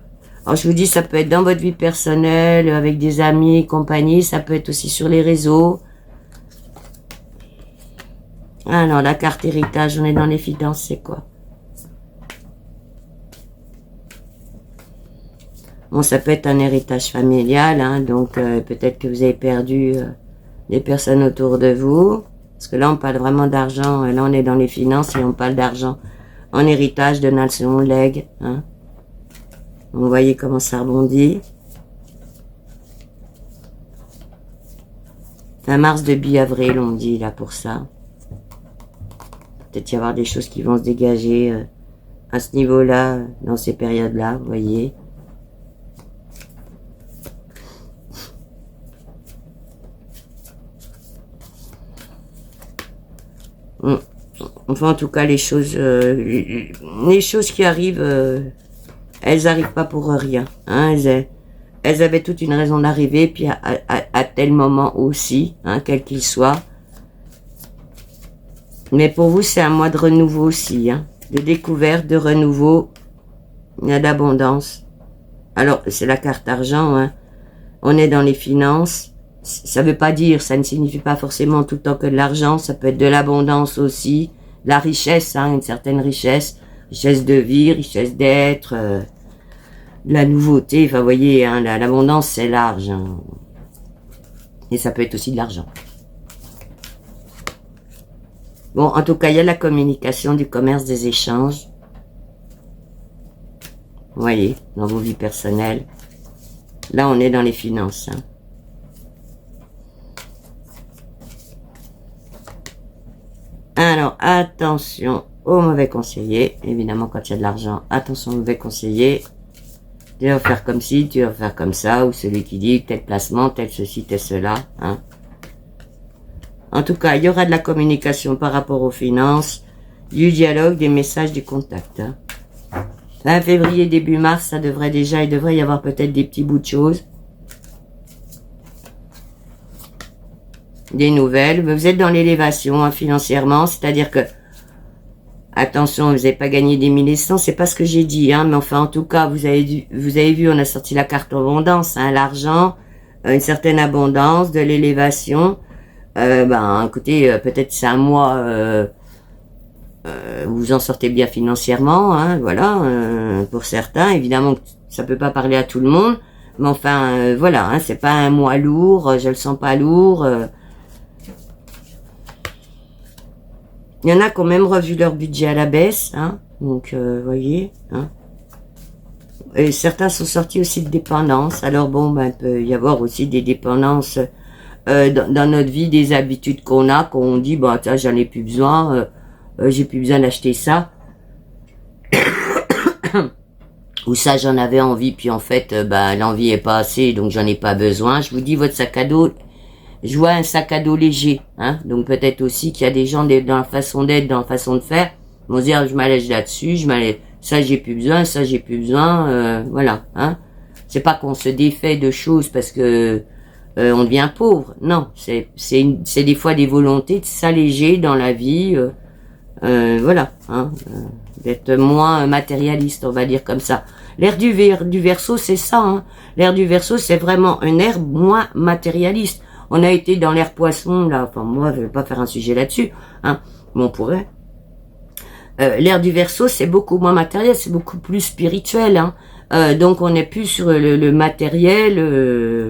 Alors je vous dis, ça peut être dans votre vie personnelle, avec des amis, compagnie, ça peut être aussi sur les réseaux. Alors la carte héritage, on est dans les finances, c'est quoi? Bon, ça peut être un héritage familial, hein, donc peut-être que vous avez perdu des personnes autour de vous. Parce que là, on parle vraiment d'argent. Là, on est dans les finances et on parle d'argent. En héritage, donation, legs. Hein. Vous voyez comment ça rebondit. Fin mars, début avril, on dit là pour ça. Peut-être y avoir des choses qui vont se dégager à ce niveau-là, dans ces périodes-là, vous voyez. Enfin, en tout cas, les choses qui arrivent, elles arrivent pas pour rien. Hein, elles avaient toute une raison d'arriver, puis à tel moment aussi, hein, quel qu'il soit. Mais pour vous, c'est un mois de renouveau aussi, hein, de découverte, de renouveau. Il y a d'abondance. Alors, c'est la carte argent. Hein. On est dans les finances. Ça veut pas dire, ça ne signifie pas forcément tout le temps que de l'argent, ça peut être de l'abondance aussi, de la richesse, hein, une certaine richesse, richesse de vie, richesse d'être, de la nouveauté, enfin vous voyez, hein, l'abondance c'est large, hein. Et ça peut être aussi de l'argent. Bon, en tout cas, il y a la communication, du commerce, des échanges, vous voyez, dans vos vies personnelles, là on est dans les finances, hein. Alors, attention aux mauvais conseillers. Évidemment, quand il y a de l'argent, attention aux mauvais conseillers. Tu vas faire comme ci, tu vas faire comme ça. Ou celui qui dit tel placement, tel ceci, tel cela. Hein. En tout cas, il y aura de la communication par rapport aux finances, du dialogue, des messages, du contact. Hein. Fin février, début mars, il devrait y avoir peut-être des petits bouts de choses. Des nouvelles, vous êtes dans l'élévation hein, financièrement, c'est-à-dire que, attention, vous n'avez pas gagné des milliers de cents, c'est pas ce que j'ai dit, hein, mais enfin en tout cas, vous avez vu, on a sorti la carte abondance, hein, l'argent, une certaine abondance, de l'élévation, écoutez, peut-être c'est un mois, vous vous en sortez bien financièrement, hein, voilà, pour certains, évidemment, ça peut pas parler à tout le monde, mais enfin, voilà, hein, c'est pas un mois lourd, je le sens pas lourd, il y en a qui ont même revu leur budget à la baisse, hein. Donc, voyez, hein. Et certains sont sortis aussi de dépendance. Alors bon, il peut y avoir aussi des dépendances dans notre vie, des habitudes qu'on dit, bon, tiens, j'en ai plus besoin, j'ai plus besoin d'acheter ça. Ou ça, j'en avais envie, puis en fait, l'envie est pas assez, donc j'en ai pas besoin. Je vous dis, votre sac à dos, je vois un sac à dos léger, hein. Donc peut-être aussi qu'il y a des gens dans la façon d'être, dans la façon de faire, vont se dire je m'allège là-dessus, ça j'ai plus besoin, ça j'ai plus besoin, voilà, hein. C'est pas qu'on se défait de choses parce que on devient pauvre, non, c'est des fois des volontés de s'alléger dans la vie, voilà, hein, d'être moins matérialiste, on va dire comme ça. L'ère du Verseau, c'est ça, hein. L'ère du Verseau, c'est vraiment une ère moins matérialiste. On a été dans l'ère poisson, là, enfin moi je vais pas faire un sujet là-dessus, hein, mais on pourrait. L'ère du Verseau, c'est beaucoup moins matériel, c'est beaucoup plus spirituel, hein. Donc on n'est plus sur le matériel,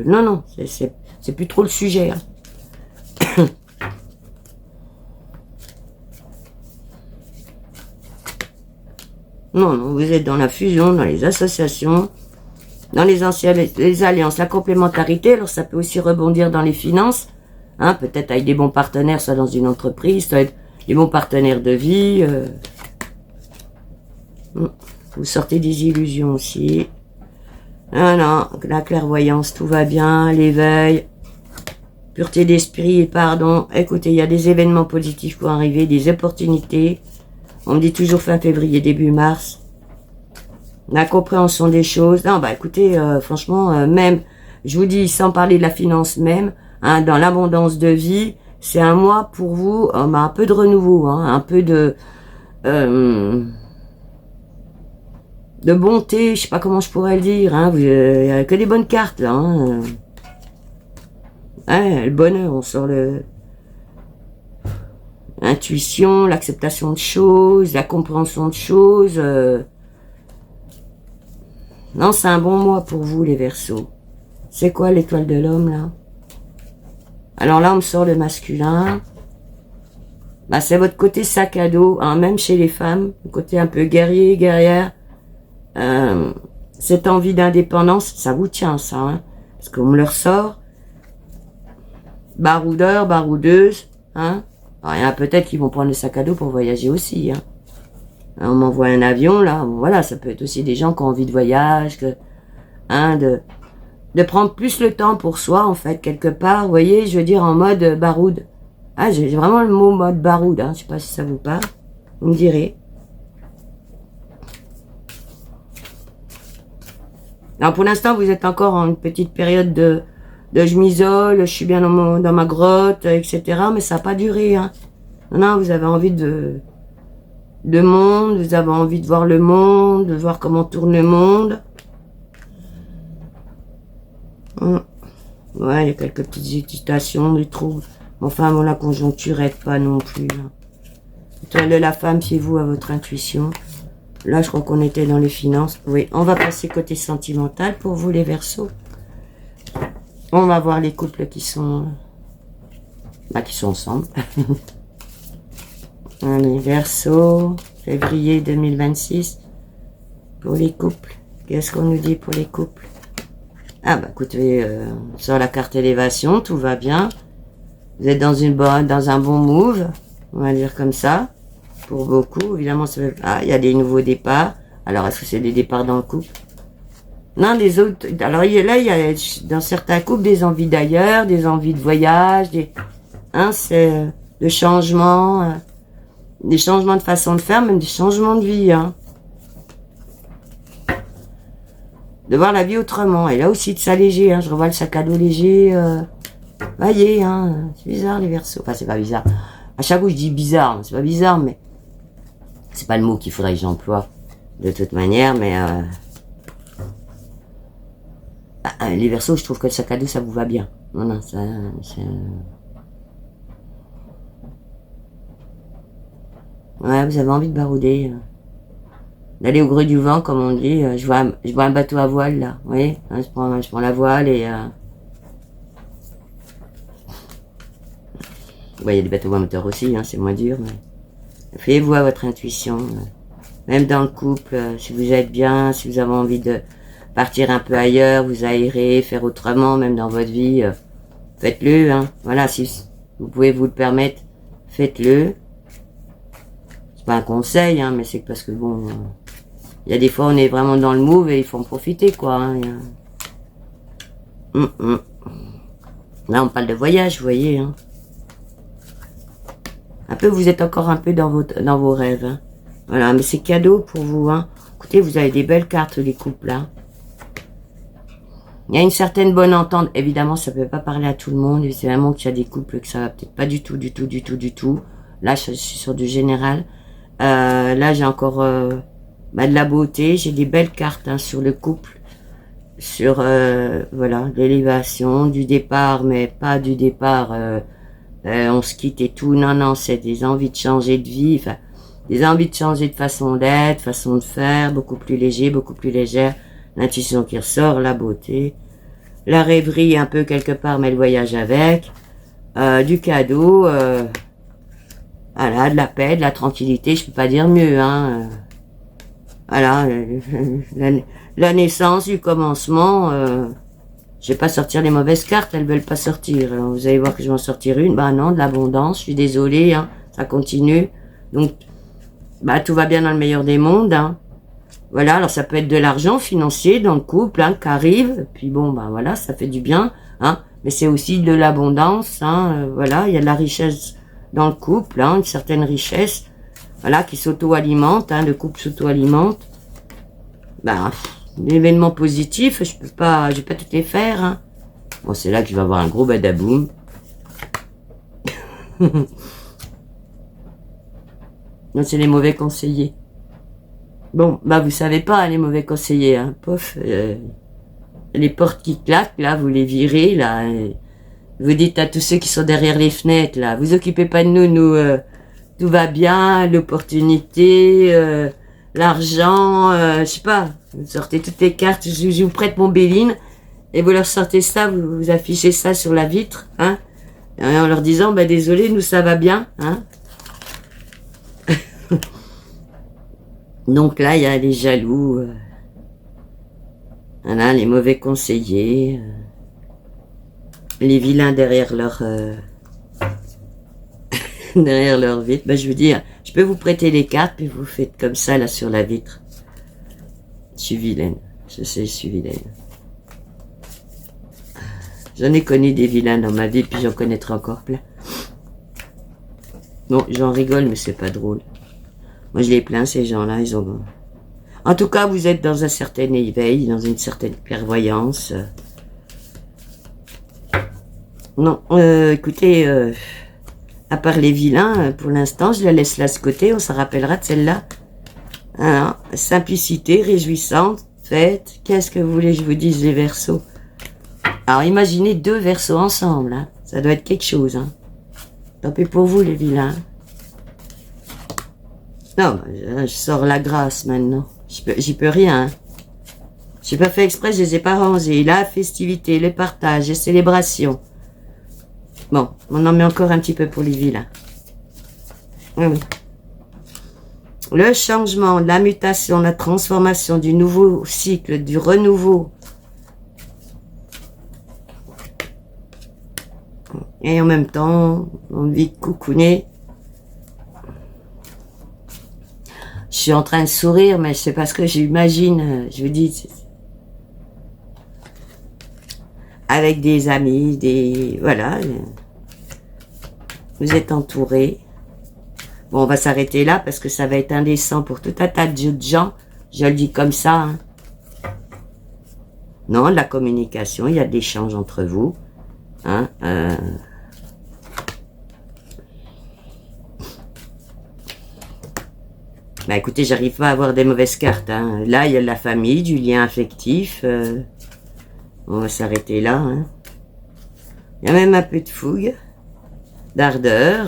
non, c'est plus trop le sujet, hein. Non, non, vous êtes dans la fusion, dans les associations, dans les anciennes, les alliances, la complémentarité. Alors ça peut aussi rebondir dans les finances, hein, peut-être avec des bons partenaires, soit dans une entreprise, soit avec des bons partenaires de vie. Vous sortez des illusions aussi. Ah non, la clairvoyance, tout va bien, l'éveil, pureté d'esprit, pardon. Écoutez, il y a des événements positifs qui vont arriver, des opportunités. On me dit toujours fin février, début mars. La compréhension des choses. Non, bah écoutez, franchement, même, je vous dis, sans parler de la finance même, hein, dans l'abondance de vie, c'est un mois pour vous, un peu de renouveau, hein, un peu de bonté, je sais pas comment je pourrais le dire, hein, y a que des bonnes cartes là. Hein. Ouais, le bonheur, on sort l'intuition, l'acceptation de choses, la compréhension de choses. Non, c'est un bon mois pour vous les Verseaux. C'est quoi l'étoile de l'homme là? Alors là, on me sort le masculin. Bah, c'est votre côté sac à dos, hein, même chez les femmes, le côté un peu guerrier, guerrière. Cette envie d'indépendance, ça vous tient ça, hein, parce qu'on me le ressort. Baroudeur, baroudeuse, hein. Alors, il y en a peut-être qui vont prendre le sac à dos pour voyager aussi, hein. On m'envoie un avion, là, voilà, ça peut être aussi des gens qui ont envie de voyage, hein, de prendre plus le temps pour soi, en fait, quelque part, vous voyez, je veux dire, en mode baroude. Ah, j'ai vraiment le mot mode baroude, hein, je sais pas si ça vous parle, vous me direz. Alors, pour l'instant, vous êtes encore en une petite période de je m'isole, je suis bien dans ma grotte, etc., mais ça n'a pas duré, hein. Non, vous avez envie de monde, vous avez envie de voir le monde, de voir comment tourne le monde. Ouais, il y a quelques petites hésitations, des troubles. Enfin, bon, la conjoncture aide pas non plus. Hein. Étoile de la femme, fiez-vous à votre intuition. Là, je crois qu'on était dans les finances. Oui, on va passer côté sentimental pour vous, les Verseaux. On va voir les couples qui sont ensemble. Allez, Verseaux, février 2026. Pour les couples. Qu'est-ce qu'on nous dit pour les couples? Ah bah écoutez, sur la carte élévation, tout va bien. Vous êtes dans un bon move, on va dire comme ça. Pour beaucoup, évidemment, il y a des nouveaux départs. Alors, est-ce que c'est des départs dans le couple? Non, les autres. Alors là, il y a dans certains couples des envies d'ailleurs, des envies de voyage, c'est de changement, des changements de façon de faire, même des changements de vie, hein. De voir la vie autrement. Et là aussi de s'alléger, hein. Je revois le sac à dos léger. Voyez, hein. C'est bizarre les Verseaux. Enfin, c'est pas bizarre. À chaque coup, je dis bizarre. C'est pas bizarre, mais c'est pas le mot qu'il faudrait que j'emploie de toute manière, mais les Verseaux, je trouve que le sac à dos, ça vous va bien. Non, ça, ouais, vous avez envie de barouder, d'aller au gré du vent, comme on dit. Je vois un bateau à voile, là. Vous voyez, hein, je prends la voile et ouais, il y a des bateaux à moteur aussi, hein, c'est moins dur, mais fiez-vous à votre intuition. Même dans le couple, si vous êtes bien, si vous avez envie de partir un peu ailleurs, vous aérer, faire autrement, même dans votre vie, faites-le, hein. Voilà, si vous pouvez vous le permettre, faites-le. C'est pas un conseil, hein, mais c'est parce que bon, il y a des fois on est vraiment dans le move et il faut en profiter, quoi. Hein. Là, on parle de voyage, vous voyez, hein. Un peu, vous êtes encore un peu dans vos rêves, hein. Voilà, mais c'est cadeau pour vous, hein. Écoutez, vous avez des belles cartes, les couples, là. Il y a une certaine bonne entente. Évidemment, ça peut pas parler à tout le monde. Évidemment qu'il y a des couples que ça va peut-être pas du tout. Là, je suis sur du général. Là, j'ai encore de la beauté. J'ai des belles cartes, hein, sur le couple. Sur, voilà, l'élévation, du départ, mais pas du départ, on se quitte et tout. Non, c'est des envies de changer de vie. Enfin, des envies de changer de façon d'être, façon de faire, beaucoup plus léger, beaucoup plus légère. L'intuition qui ressort, la beauté, la rêverie un peu quelque part, mais le voyage avec. du cadeau, voilà, de la paix, de la tranquillité, je peux pas dire mieux, hein. Voilà, la naissance, du commencement, je vais pas sortir les mauvaises cartes, elles veulent pas sortir. Alors, vous allez voir que je vais en sortir une. Bah non, de l'abondance, je suis désolée, hein, ça continue. Donc, bah tout va bien dans le meilleur des mondes, hein. Voilà, alors ça peut être de l'argent financier dans le couple, hein, qui arrive. Puis bon, bah voilà, ça fait du bien, hein. Mais c'est aussi de l'abondance, hein. Voilà, il y a de la richesse dans le couple, hein, une certaine richesse, voilà, qui s'auto-alimente, hein, le couple s'auto-alimente. Bah, l'événement positif, je vais pas toutes les faire, hein. Bon, c'est là que je vais avoir un gros badaboum. Non, c'est les mauvais conseillers. Bon, bah vous savez pas, les mauvais conseillers, hein, pof, les portes qui claquent, là, vous les virez, là, vous dites à tous ceux qui sont derrière les fenêtres, là, vous occupez pas de nous, tout va bien, l'opportunité, l'argent, je sais pas, vous sortez toutes les cartes, je vous prête mon Béline, et vous leur sortez ça, vous affichez ça sur la vitre, hein, en leur disant, bah désolé, nous ça va bien, hein. Donc là, il y a les jaloux, voilà, les mauvais conseillers, les vilains derrière leur derrière leur vitre. Ben, je veux dire, je peux vous prêter les cartes, puis vous faites comme ça, là, sur la vitre. Je suis vilaine. Je sais, je suis vilaine. J'en ai connu des vilains dans ma vie, puis j'en connaîtrai encore plein. Bon, j'en rigole, mais c'est pas drôle. Moi, je les plains, ces gens-là, ils ont... En tout cas, vous êtes dans un certain éveil, dans une certaine clairvoyance. Non, écoutez, à part les vilains, pour l'instant, je la laisse là de ce côté, on s'en rappellera de celle-là. Alors, simplicité, réjouissante, fête, qu'est-ce que vous voulez que je vous dise, les Verseaux? Alors, imaginez 2 Verseaux ensemble, hein. Ça doit être quelque chose, hein. Tant pis pour vous, les vilains. Non, je sors la grâce maintenant. J'y peux rien. Hein. J'ai pas fait exprès, je les ai pas rangés. La festivité, le partage, les célébrations. Bon, on en met encore un petit peu pour les vilains. Oui. Le changement, la mutation, la transformation, du nouveau cycle, du renouveau. Et en même temps, envie de coucouner. Je suis en train de sourire, mais c'est parce que j'imagine, je vous dis, avec des amis, voilà, vous êtes entourés. Bon, on va s'arrêter là parce que ça va être indécent pour tout un tas de gens, je le dis comme ça. Hein. Non, de la communication, il y a de l'échange entre vous. Hein, Bah écoutez, j'arrive pas à avoir des mauvaises cartes. Hein. Là, il y a de la famille, du lien affectif. On va s'arrêter là. Hein. Il y a même un peu de fougue, d'ardeur.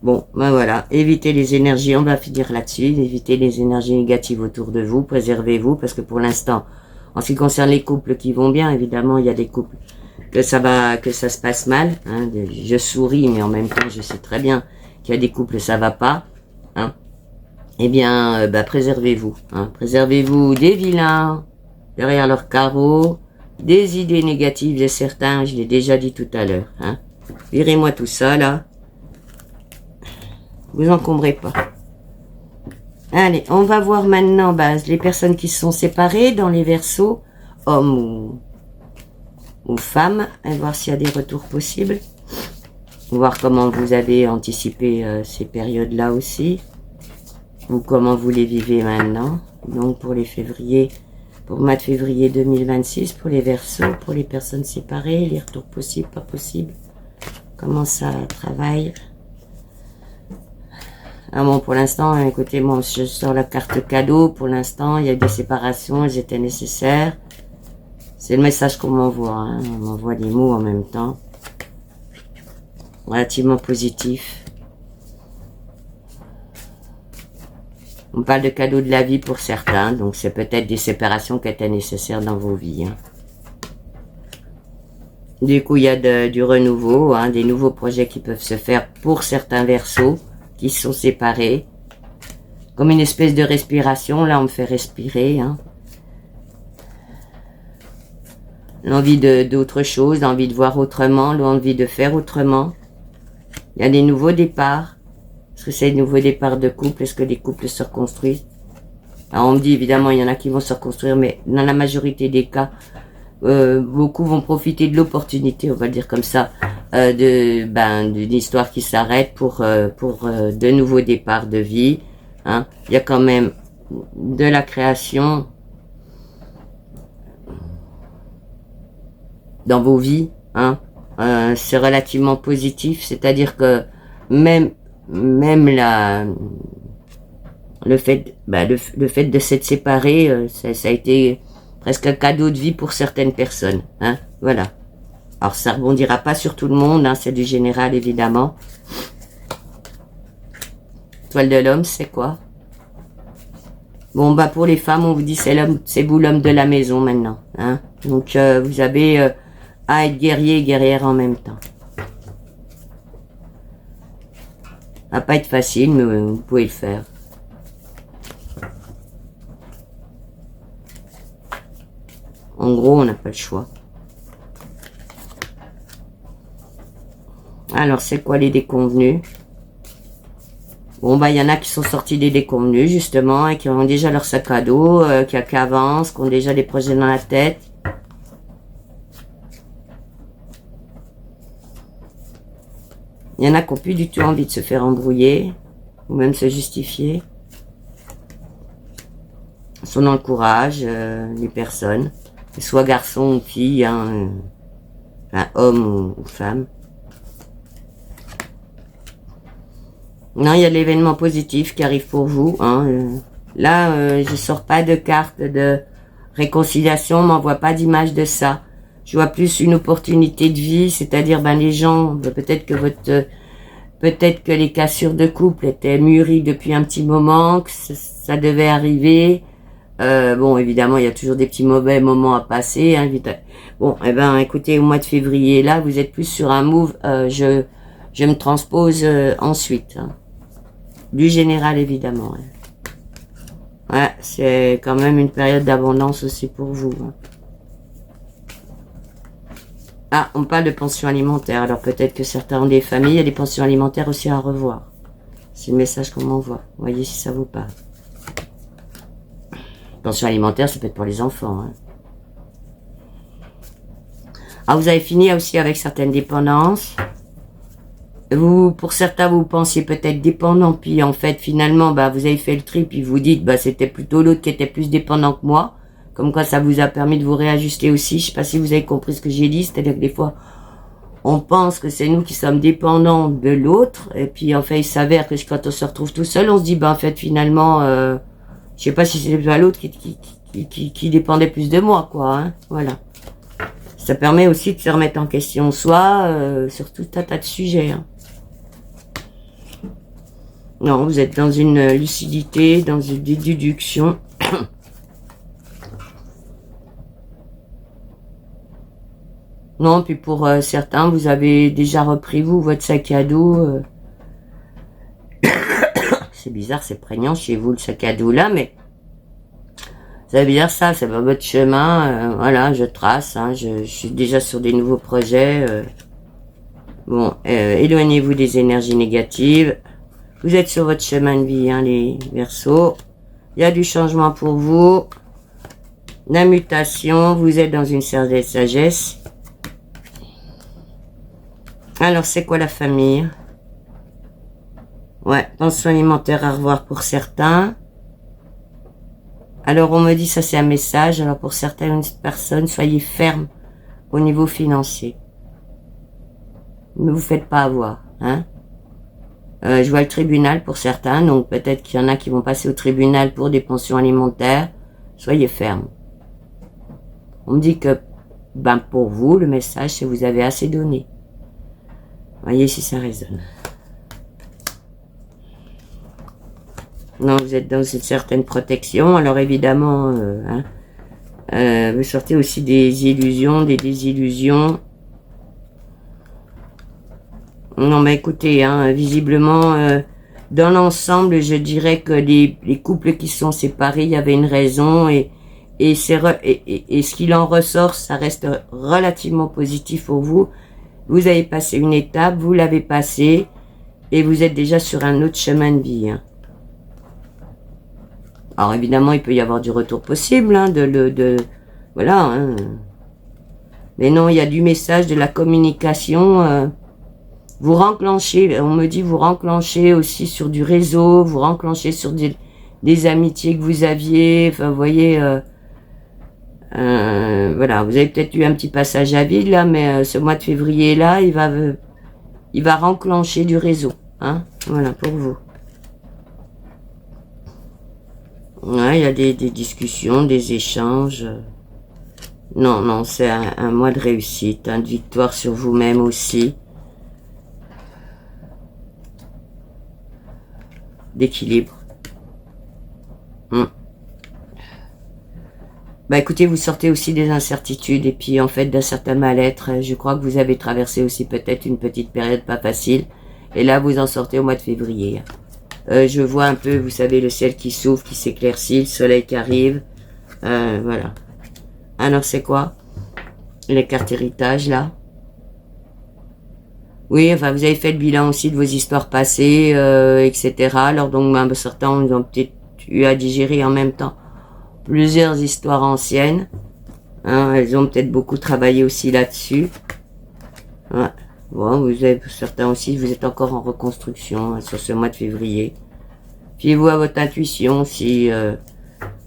Bon, ben voilà. Évitez les énergies, on va finir là-dessus. Évitez les énergies négatives autour de vous. Préservez-vous, parce que pour l'instant, en ce qui concerne les couples qui vont bien, évidemment, il y a des couples que ça se passe mal. Hein. Je souris, mais en même temps, je sais très bien qu'il y a des couples ça va pas, hein. Eh bien, préservez-vous, hein. Préservez-vous des vilains derrière leurs carreaux, des idées négatives de certains, je l'ai déjà dit tout à l'heure, hein. Virez-moi tout ça, là. Vous encombrez pas. Allez, on va voir maintenant les personnes qui se sont séparées dans les Verseaux, hommes ou femmes, et voir s'il y a des retours possibles. Voir comment vous avez anticipé ces périodes-là aussi, ou comment vous les vivez maintenant. Donc pour les février, pour le mois de février 2026, pour les Verseaux, pour les personnes séparées, les retours possibles, pas possibles. Comment ça travaille? Ah bon, pour l'instant, écoutez, moi, je sors la carte cadeau. Pour l'instant, il y a des séparations, elles étaient nécessaires. C'est le message qu'on m'envoie, hein. On m'envoie des mots en même temps. Relativement positif. On parle de cadeaux de la vie pour certains, donc c'est peut-être des séparations qui étaient nécessaires dans vos vies. Hein. Du coup, il y a du renouveau, hein, des nouveaux projets qui peuvent se faire pour certains Verseaux qui sont séparés. Comme une espèce de respiration, là on me fait respirer. Hein. L'envie d'autre chose, l'envie de voir autrement, l'envie de faire autrement. Il y a des nouveaux départs. Est-ce que c'est des nouveaux départs de couple? Est-ce que les couples se reconstruisent? Alors on me dit évidemment il y en a qui vont se reconstruire, mais dans la majorité des cas, beaucoup vont profiter de l'opportunité, on va le dire comme ça, d'une histoire qui s'arrête pour de nouveaux départs de vie. Hein. Il y a quand même de la création dans vos vies. Hein. C'est relativement positif, c'est-à-dire que même le fait de s'être séparé, ça a été presque un cadeau de vie pour certaines personnes. Hein. Voilà. Alors ça rebondira pas sur tout le monde, hein, c'est du général évidemment. Toile de l'homme, c'est quoi? Bon bah pour les femmes, on vous dit c'est vous l'homme de la maison maintenant. Hein. Donc vous avez à être guerrier et guerrière en même temps. Ça va pas être facile, mais vous pouvez le faire. En gros, on n'a pas le choix. Alors, c'est quoi les déconvenus? Bon, bah, il y en a qui sont sortis des déconvenus, justement, et qui ont déjà leur sac à dos, qui avancent, qui ont déjà des projets dans la tête. Il y en a qui n'ont plus du tout envie de se faire embrouiller, ou même se justifier. Ils sont dans le courage, les personnes. Soit garçon ou fille, hein, homme ou femme. Non, il y a l'événement positif qui arrive pour vous. Hein. Là, je sors pas de carte de réconciliation, on m'envoie pas d'image de ça. Je vois plus une opportunité de vie, c'est-à-dire les gens, peut-être que les cassures de couple étaient mûries depuis un petit moment, que ça devait arriver. Bon, évidemment, il y a toujours des petits mauvais moments à passer. Hein, bon, écoutez, au mois de février, là, vous êtes plus sur un move. Je me transpose ensuite. Hein. Du général, évidemment. Hein. Ouais, c'est quand même une période d'abondance aussi pour vous. Hein. Ah, on parle de pension alimentaire. Alors peut-être que certains ont des familles, il y a des pensions alimentaires aussi à revoir. C'est le message qu'on m'envoie. Voyez si ça vous parle. Pension alimentaire, ça peut être pour les enfants. Hein. Ah, vous avez fini aussi avec certaines dépendances. Pour certains, vous pensiez peut-être dépendant, puis en fait, finalement, vous avez fait le tri, puis vous dites, c'était plutôt l'autre qui était plus dépendant que moi. Comme quoi, ça vous a permis de vous réajuster aussi. Je sais pas si vous avez compris ce que j'ai dit, c'est-à-dire que des fois, on pense que c'est nous qui sommes dépendants de l'autre, et puis en fait, il s'avère que quand on se retrouve tout seul, on se dit, en fait, finalement, je sais pas si c'est pas l'autre qui dépendait plus de moi, quoi. Hein, voilà. Ça permet aussi de se remettre en question soi sur tout un tas de sujets. Hein. Non, vous êtes dans une lucidité, dans une déduction. Non, puis pour certains, vous avez déjà repris, vous, votre sac à dos. C'est bizarre, c'est prégnant chez vous, le sac à dos là, mais ça veut dire ça, c'est pas votre chemin. Voilà, je trace, hein, je suis déjà sur des nouveaux projets. Bon, éloignez-vous des énergies négatives. Vous êtes sur votre chemin de vie, hein, les Verseaux. Il y a du changement pour vous. La mutation, vous êtes dans une certaine sagesse. Alors, c'est quoi la famille? Ouais, pension alimentaire à revoir pour certains. Alors, on me dit, ça c'est un message. Alors, pour certaines personnes, soyez fermes au niveau financier. Ne vous faites pas avoir, hein. Je vois le tribunal pour certains, donc peut-être qu'il y en a qui vont passer au tribunal pour des pensions alimentaires. Soyez fermes. On me dit que, pour vous, le message, c'est que vous avez assez donné. Voyez si ça résonne. Non, vous êtes dans une certaine protection. Alors évidemment, vous sortez aussi des illusions, des désillusions. Non, mais écoutez, hein, visiblement, dans l'ensemble, je dirais que les couples qui sont séparés, il y avait une raison et ce qu'il en ressort, ça reste relativement positif pour vous. Vous avez passé une étape, vous l'avez passée et vous êtes déjà sur un autre chemin de vie. Hein. Alors évidemment, il peut y avoir du retour possible, hein, voilà. Hein. Mais non, il y a du message, de la communication. Vous renclenchez, on me dit, vous renclenchez aussi sur du réseau, vous renclenchez sur des amitiés que vous aviez. Enfin, vous voyez, voilà, vous avez peut-être eu un petit passage à vide là, mais ce mois de février là, il va renclencher du réseau, hein. Voilà pour vous. Ouais, il y a des discussions, des échanges. Non, non, c'est un mois de réussite, hein, de victoire sur vous-même aussi. D'équilibre. Bah écoutez, vous sortez aussi des incertitudes et puis en fait d'un certain mal-être. Je crois que vous avez traversé aussi peut-être une petite période pas facile. Et là, vous en sortez au mois de février. Je vois un peu, vous savez, le ciel qui s'ouvre, qui s'éclaircit, le soleil qui arrive. Voilà. Alors c'est quoi? Les cartes héritage là. Oui, enfin vous avez fait le bilan aussi de vos histoires passées, etc. Alors donc certains ont peut-être eu à digérer en même temps plusieurs histoires anciennes. Hein, elles ont peut-être beaucoup travaillé aussi là-dessus. Ouais. Bon, certains aussi, vous êtes encore en reconstruction hein, sur ce mois de février. Fiez-vous à votre intuition si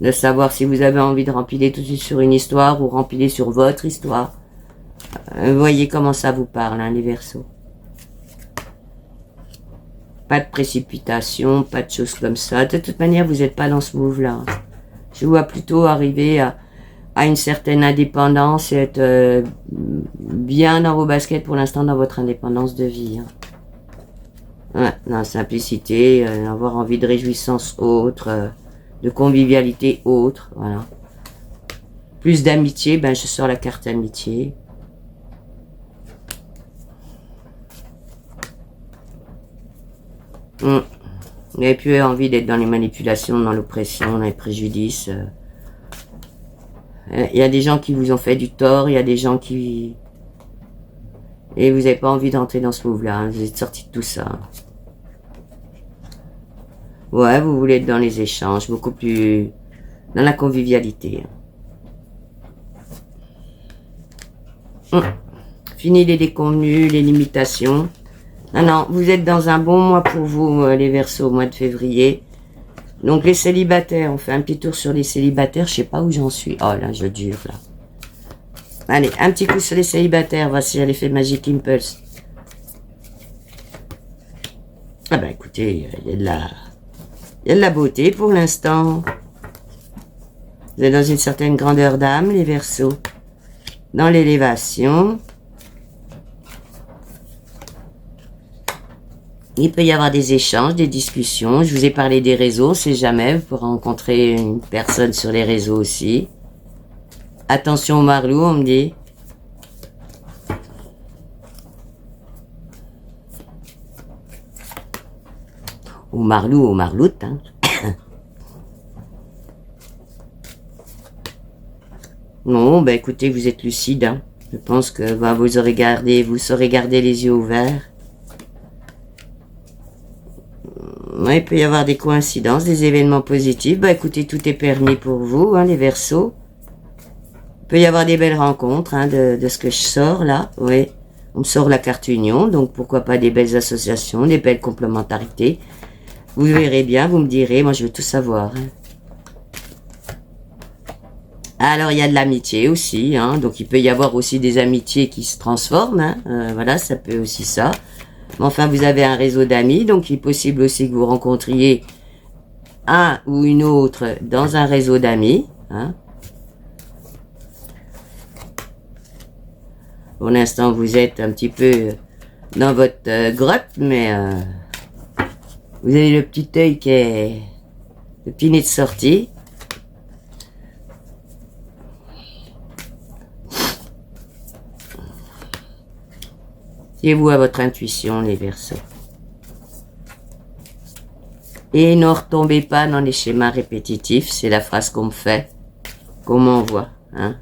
de savoir si vous avez envie de rempiler tout de suite sur une histoire ou rempiler sur votre histoire. Voyez comment ça vous parle, hein, les Verseaux. Pas de précipitation, pas de choses comme ça. De toute manière, vous n'êtes pas dans ce move-là. Je vois plutôt arriver à une certaine indépendance et être bien dans vos baskets pour l'instant dans votre indépendance de vie. Hein. Ouais, dans la simplicité, avoir envie de réjouissance autre, de convivialité autre, voilà. Plus d'amitié, ben je sors la carte amitié. Vous n'avez plus envie d'être dans les manipulations, dans l'oppression, dans les préjudices. Il y a des gens qui vous ont fait du tort, il y a des gens qui... Et vous n'avez pas envie d'entrer dans ce move-là, hein, vous êtes sorti de tout ça. Ouais, vous voulez être dans les échanges, beaucoup plus... dans la convivialité. Fini les déconvenus, les limitations. Non, non, vous êtes dans un bon mois pour vous, les Verseaux, au mois de février. Donc les célibataires, on fait un petit tour sur les célibataires, je sais pas où j'en suis. Oh là, je dure là. Allez, un petit coup sur les célibataires, voici l'effet Magic Impulse. Ah bah écoutez, il y a de la beauté pour l'instant. Vous êtes dans une certaine grandeur d'âme, les Verseaux. Dans l'élévation. Il peut y avoir des échanges, des discussions. Je vous ai parlé des réseaux, on sait jamais. Vous pourrez rencontrer une personne sur les réseaux aussi. Attention au marlou, on me dit. Au marlou, au marloute, hein. Non, ben écoutez, vous êtes lucide, hein. Je pense que bah, vous saurez garder les yeux ouverts. Ouais, il peut y avoir des coïncidences, des événements positifs. Bah écoutez, tout est permis pour vous, hein, les Verseaux. Il peut y avoir des belles rencontres, hein, de ce que je sors là. Oui, on me sort la carte union, donc pourquoi pas des belles associations, des belles complémentarités. Vous verrez bien, vous me direz, moi je veux tout savoir. Hein. Alors il y a de l'amitié aussi, hein, donc il peut y avoir aussi des amitiés qui se transforment. Hein, voilà, ça peut aussi ça. Mais enfin, vous avez un réseau d'amis, donc il est possible aussi que vous rencontriez un ou une autre dans un réseau d'amis. Hein. Pour l'instant, vous êtes un petit peu dans votre grotte, mais vous avez le petit œil qui est... le petit nez de sortie. Fiez-vous à votre intuition, les Verseaux. Et ne retombez pas dans les schémas répétitifs, c'est la phrase qu'on me fait, qu'on m'envoie. Hein.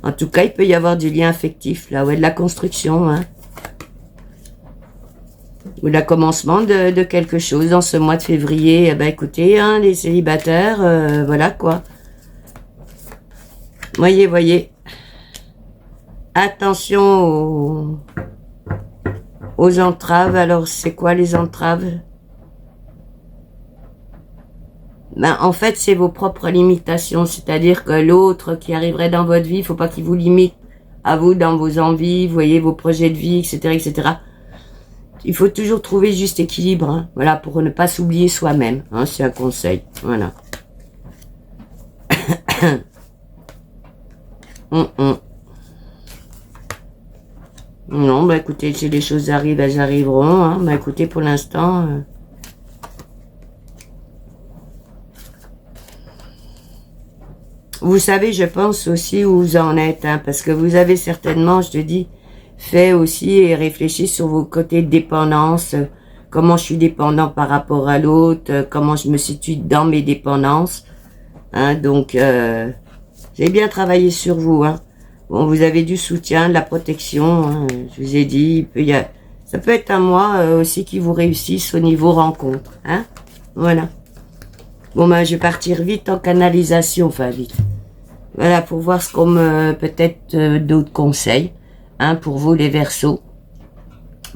En tout cas, il peut y avoir du lien affectif, là, ouais, de la construction, hein. Ou le commencement de quelque chose dans ce mois de février. Eh ben, écoutez, hein, les célibataires, voilà quoi. Voyez. Attention aux entraves. Alors, c'est quoi les entraves? Ben, en fait, c'est vos propres limitations. C'est-à-dire que l'autre qui arriverait dans votre vie, il faut pas qu'il vous limite à vous dans vos envies, vous voyez, vos projets de vie, etc., etc. Il faut toujours trouver le juste équilibre, hein, voilà, pour ne pas s'oublier soi-même. Hein, c'est un conseil, voilà. Non, bah écoutez, si les choses arrivent, elles arriveront. Hein. Bah écoutez, pour l'instant... Vous savez, je pense aussi où vous en êtes, hein, parce que vous avez certainement, je te dis, fait aussi et réfléchi sur vos côtés de dépendance, comment je suis dépendant par rapport à l'autre, comment je me situe dans mes dépendances. Hein, donc, j'ai bien travaillé sur vous. Hein. Bon, vous avez du soutien, de la protection. Hein, je vous ai dit, ça peut être un mois aussi qui vous réussisse au niveau rencontre. Hein, voilà. Bon, ben, je vais partir vite en canalisation, enfin vite. Voilà, pour voir ce qu'on me... peut-être d'autres conseils, hein, pour vous les Verseaux,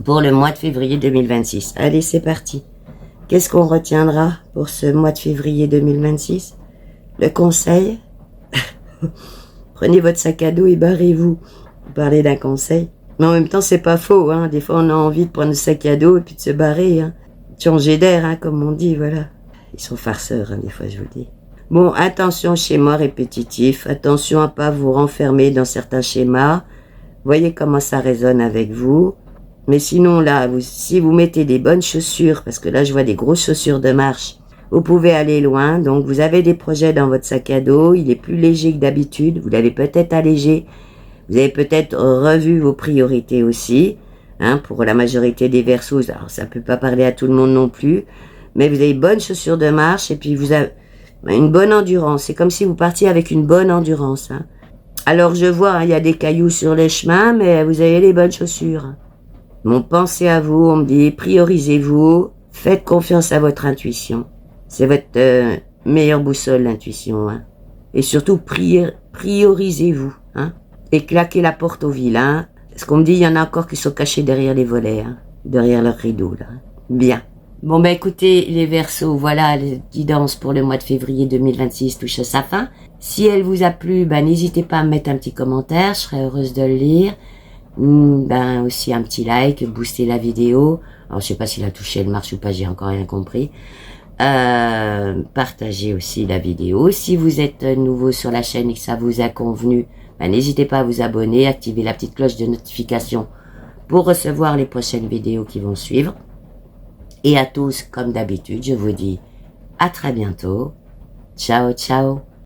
pour le mois de février 2026. Allez, c'est parti. Qu'est-ce qu'on retiendra pour ce mois de février 2026? Le conseil, prenez votre sac à dos et barrez-vous. Vous parlez d'un conseil. Mais en même temps, c'est pas faux, hein. Des fois, on a envie de prendre le sac à dos et puis de se barrer, hein. Changer d'air, hein, comme on dit, voilà. Ils sont farceurs, hein, des fois, je vous le dis. Bon, attention, schéma répétitif. Attention à pas vous renfermer dans certains schémas. Voyez comment ça résonne avec vous. Mais sinon, là, si vous mettez des bonnes chaussures, parce que là, je vois des grosses chaussures de marche, vous pouvez aller loin. Donc, vous avez des projets dans votre sac à dos. Il est plus léger que d'habitude. Vous l'avez peut-être allégé. Vous avez peut-être revu vos priorités aussi. Hein, pour la majorité des Verseaux. Alors, ça peut pas parler à tout le monde non plus. Mais vous avez bonnes chaussures de marche et puis vous avez une bonne endurance. C'est comme si vous partiez avec une bonne endurance. Hein. Alors je vois, hein, il y a des cailloux sur le chemin, mais vous avez les bonnes chaussures. Bon, pensez à vous, on me dit, priorisez-vous, faites confiance à votre intuition. C'est votre meilleure boussole, l'intuition. Hein. Et surtout, priorisez-vous. Hein. Et claquez la porte aux vilains. Parce qu'on me dit, il y en a encore qui sont cachés derrière les volets, hein, derrière leurs rideaux. Là. Bien. Bon, ben écoutez, les Verseaux, voilà, les guidances pour le mois de février 2026 touche à sa fin. Si elle vous a plu, ben n'hésitez pas à me mettre un petit commentaire, je serais heureuse de le lire. Ben aussi un petit like, booster la vidéo. Alors je sais pas si la touche elle marche ou pas, j'ai encore rien compris. Partagez aussi la vidéo. Si vous êtes nouveau sur la chaîne et que ça vous a convenu, ben n'hésitez pas à vous abonner, activer la petite cloche de notification pour recevoir les prochaines vidéos qui vont suivre. Et à tous, comme d'habitude, je vous dis à très bientôt. Ciao, ciao.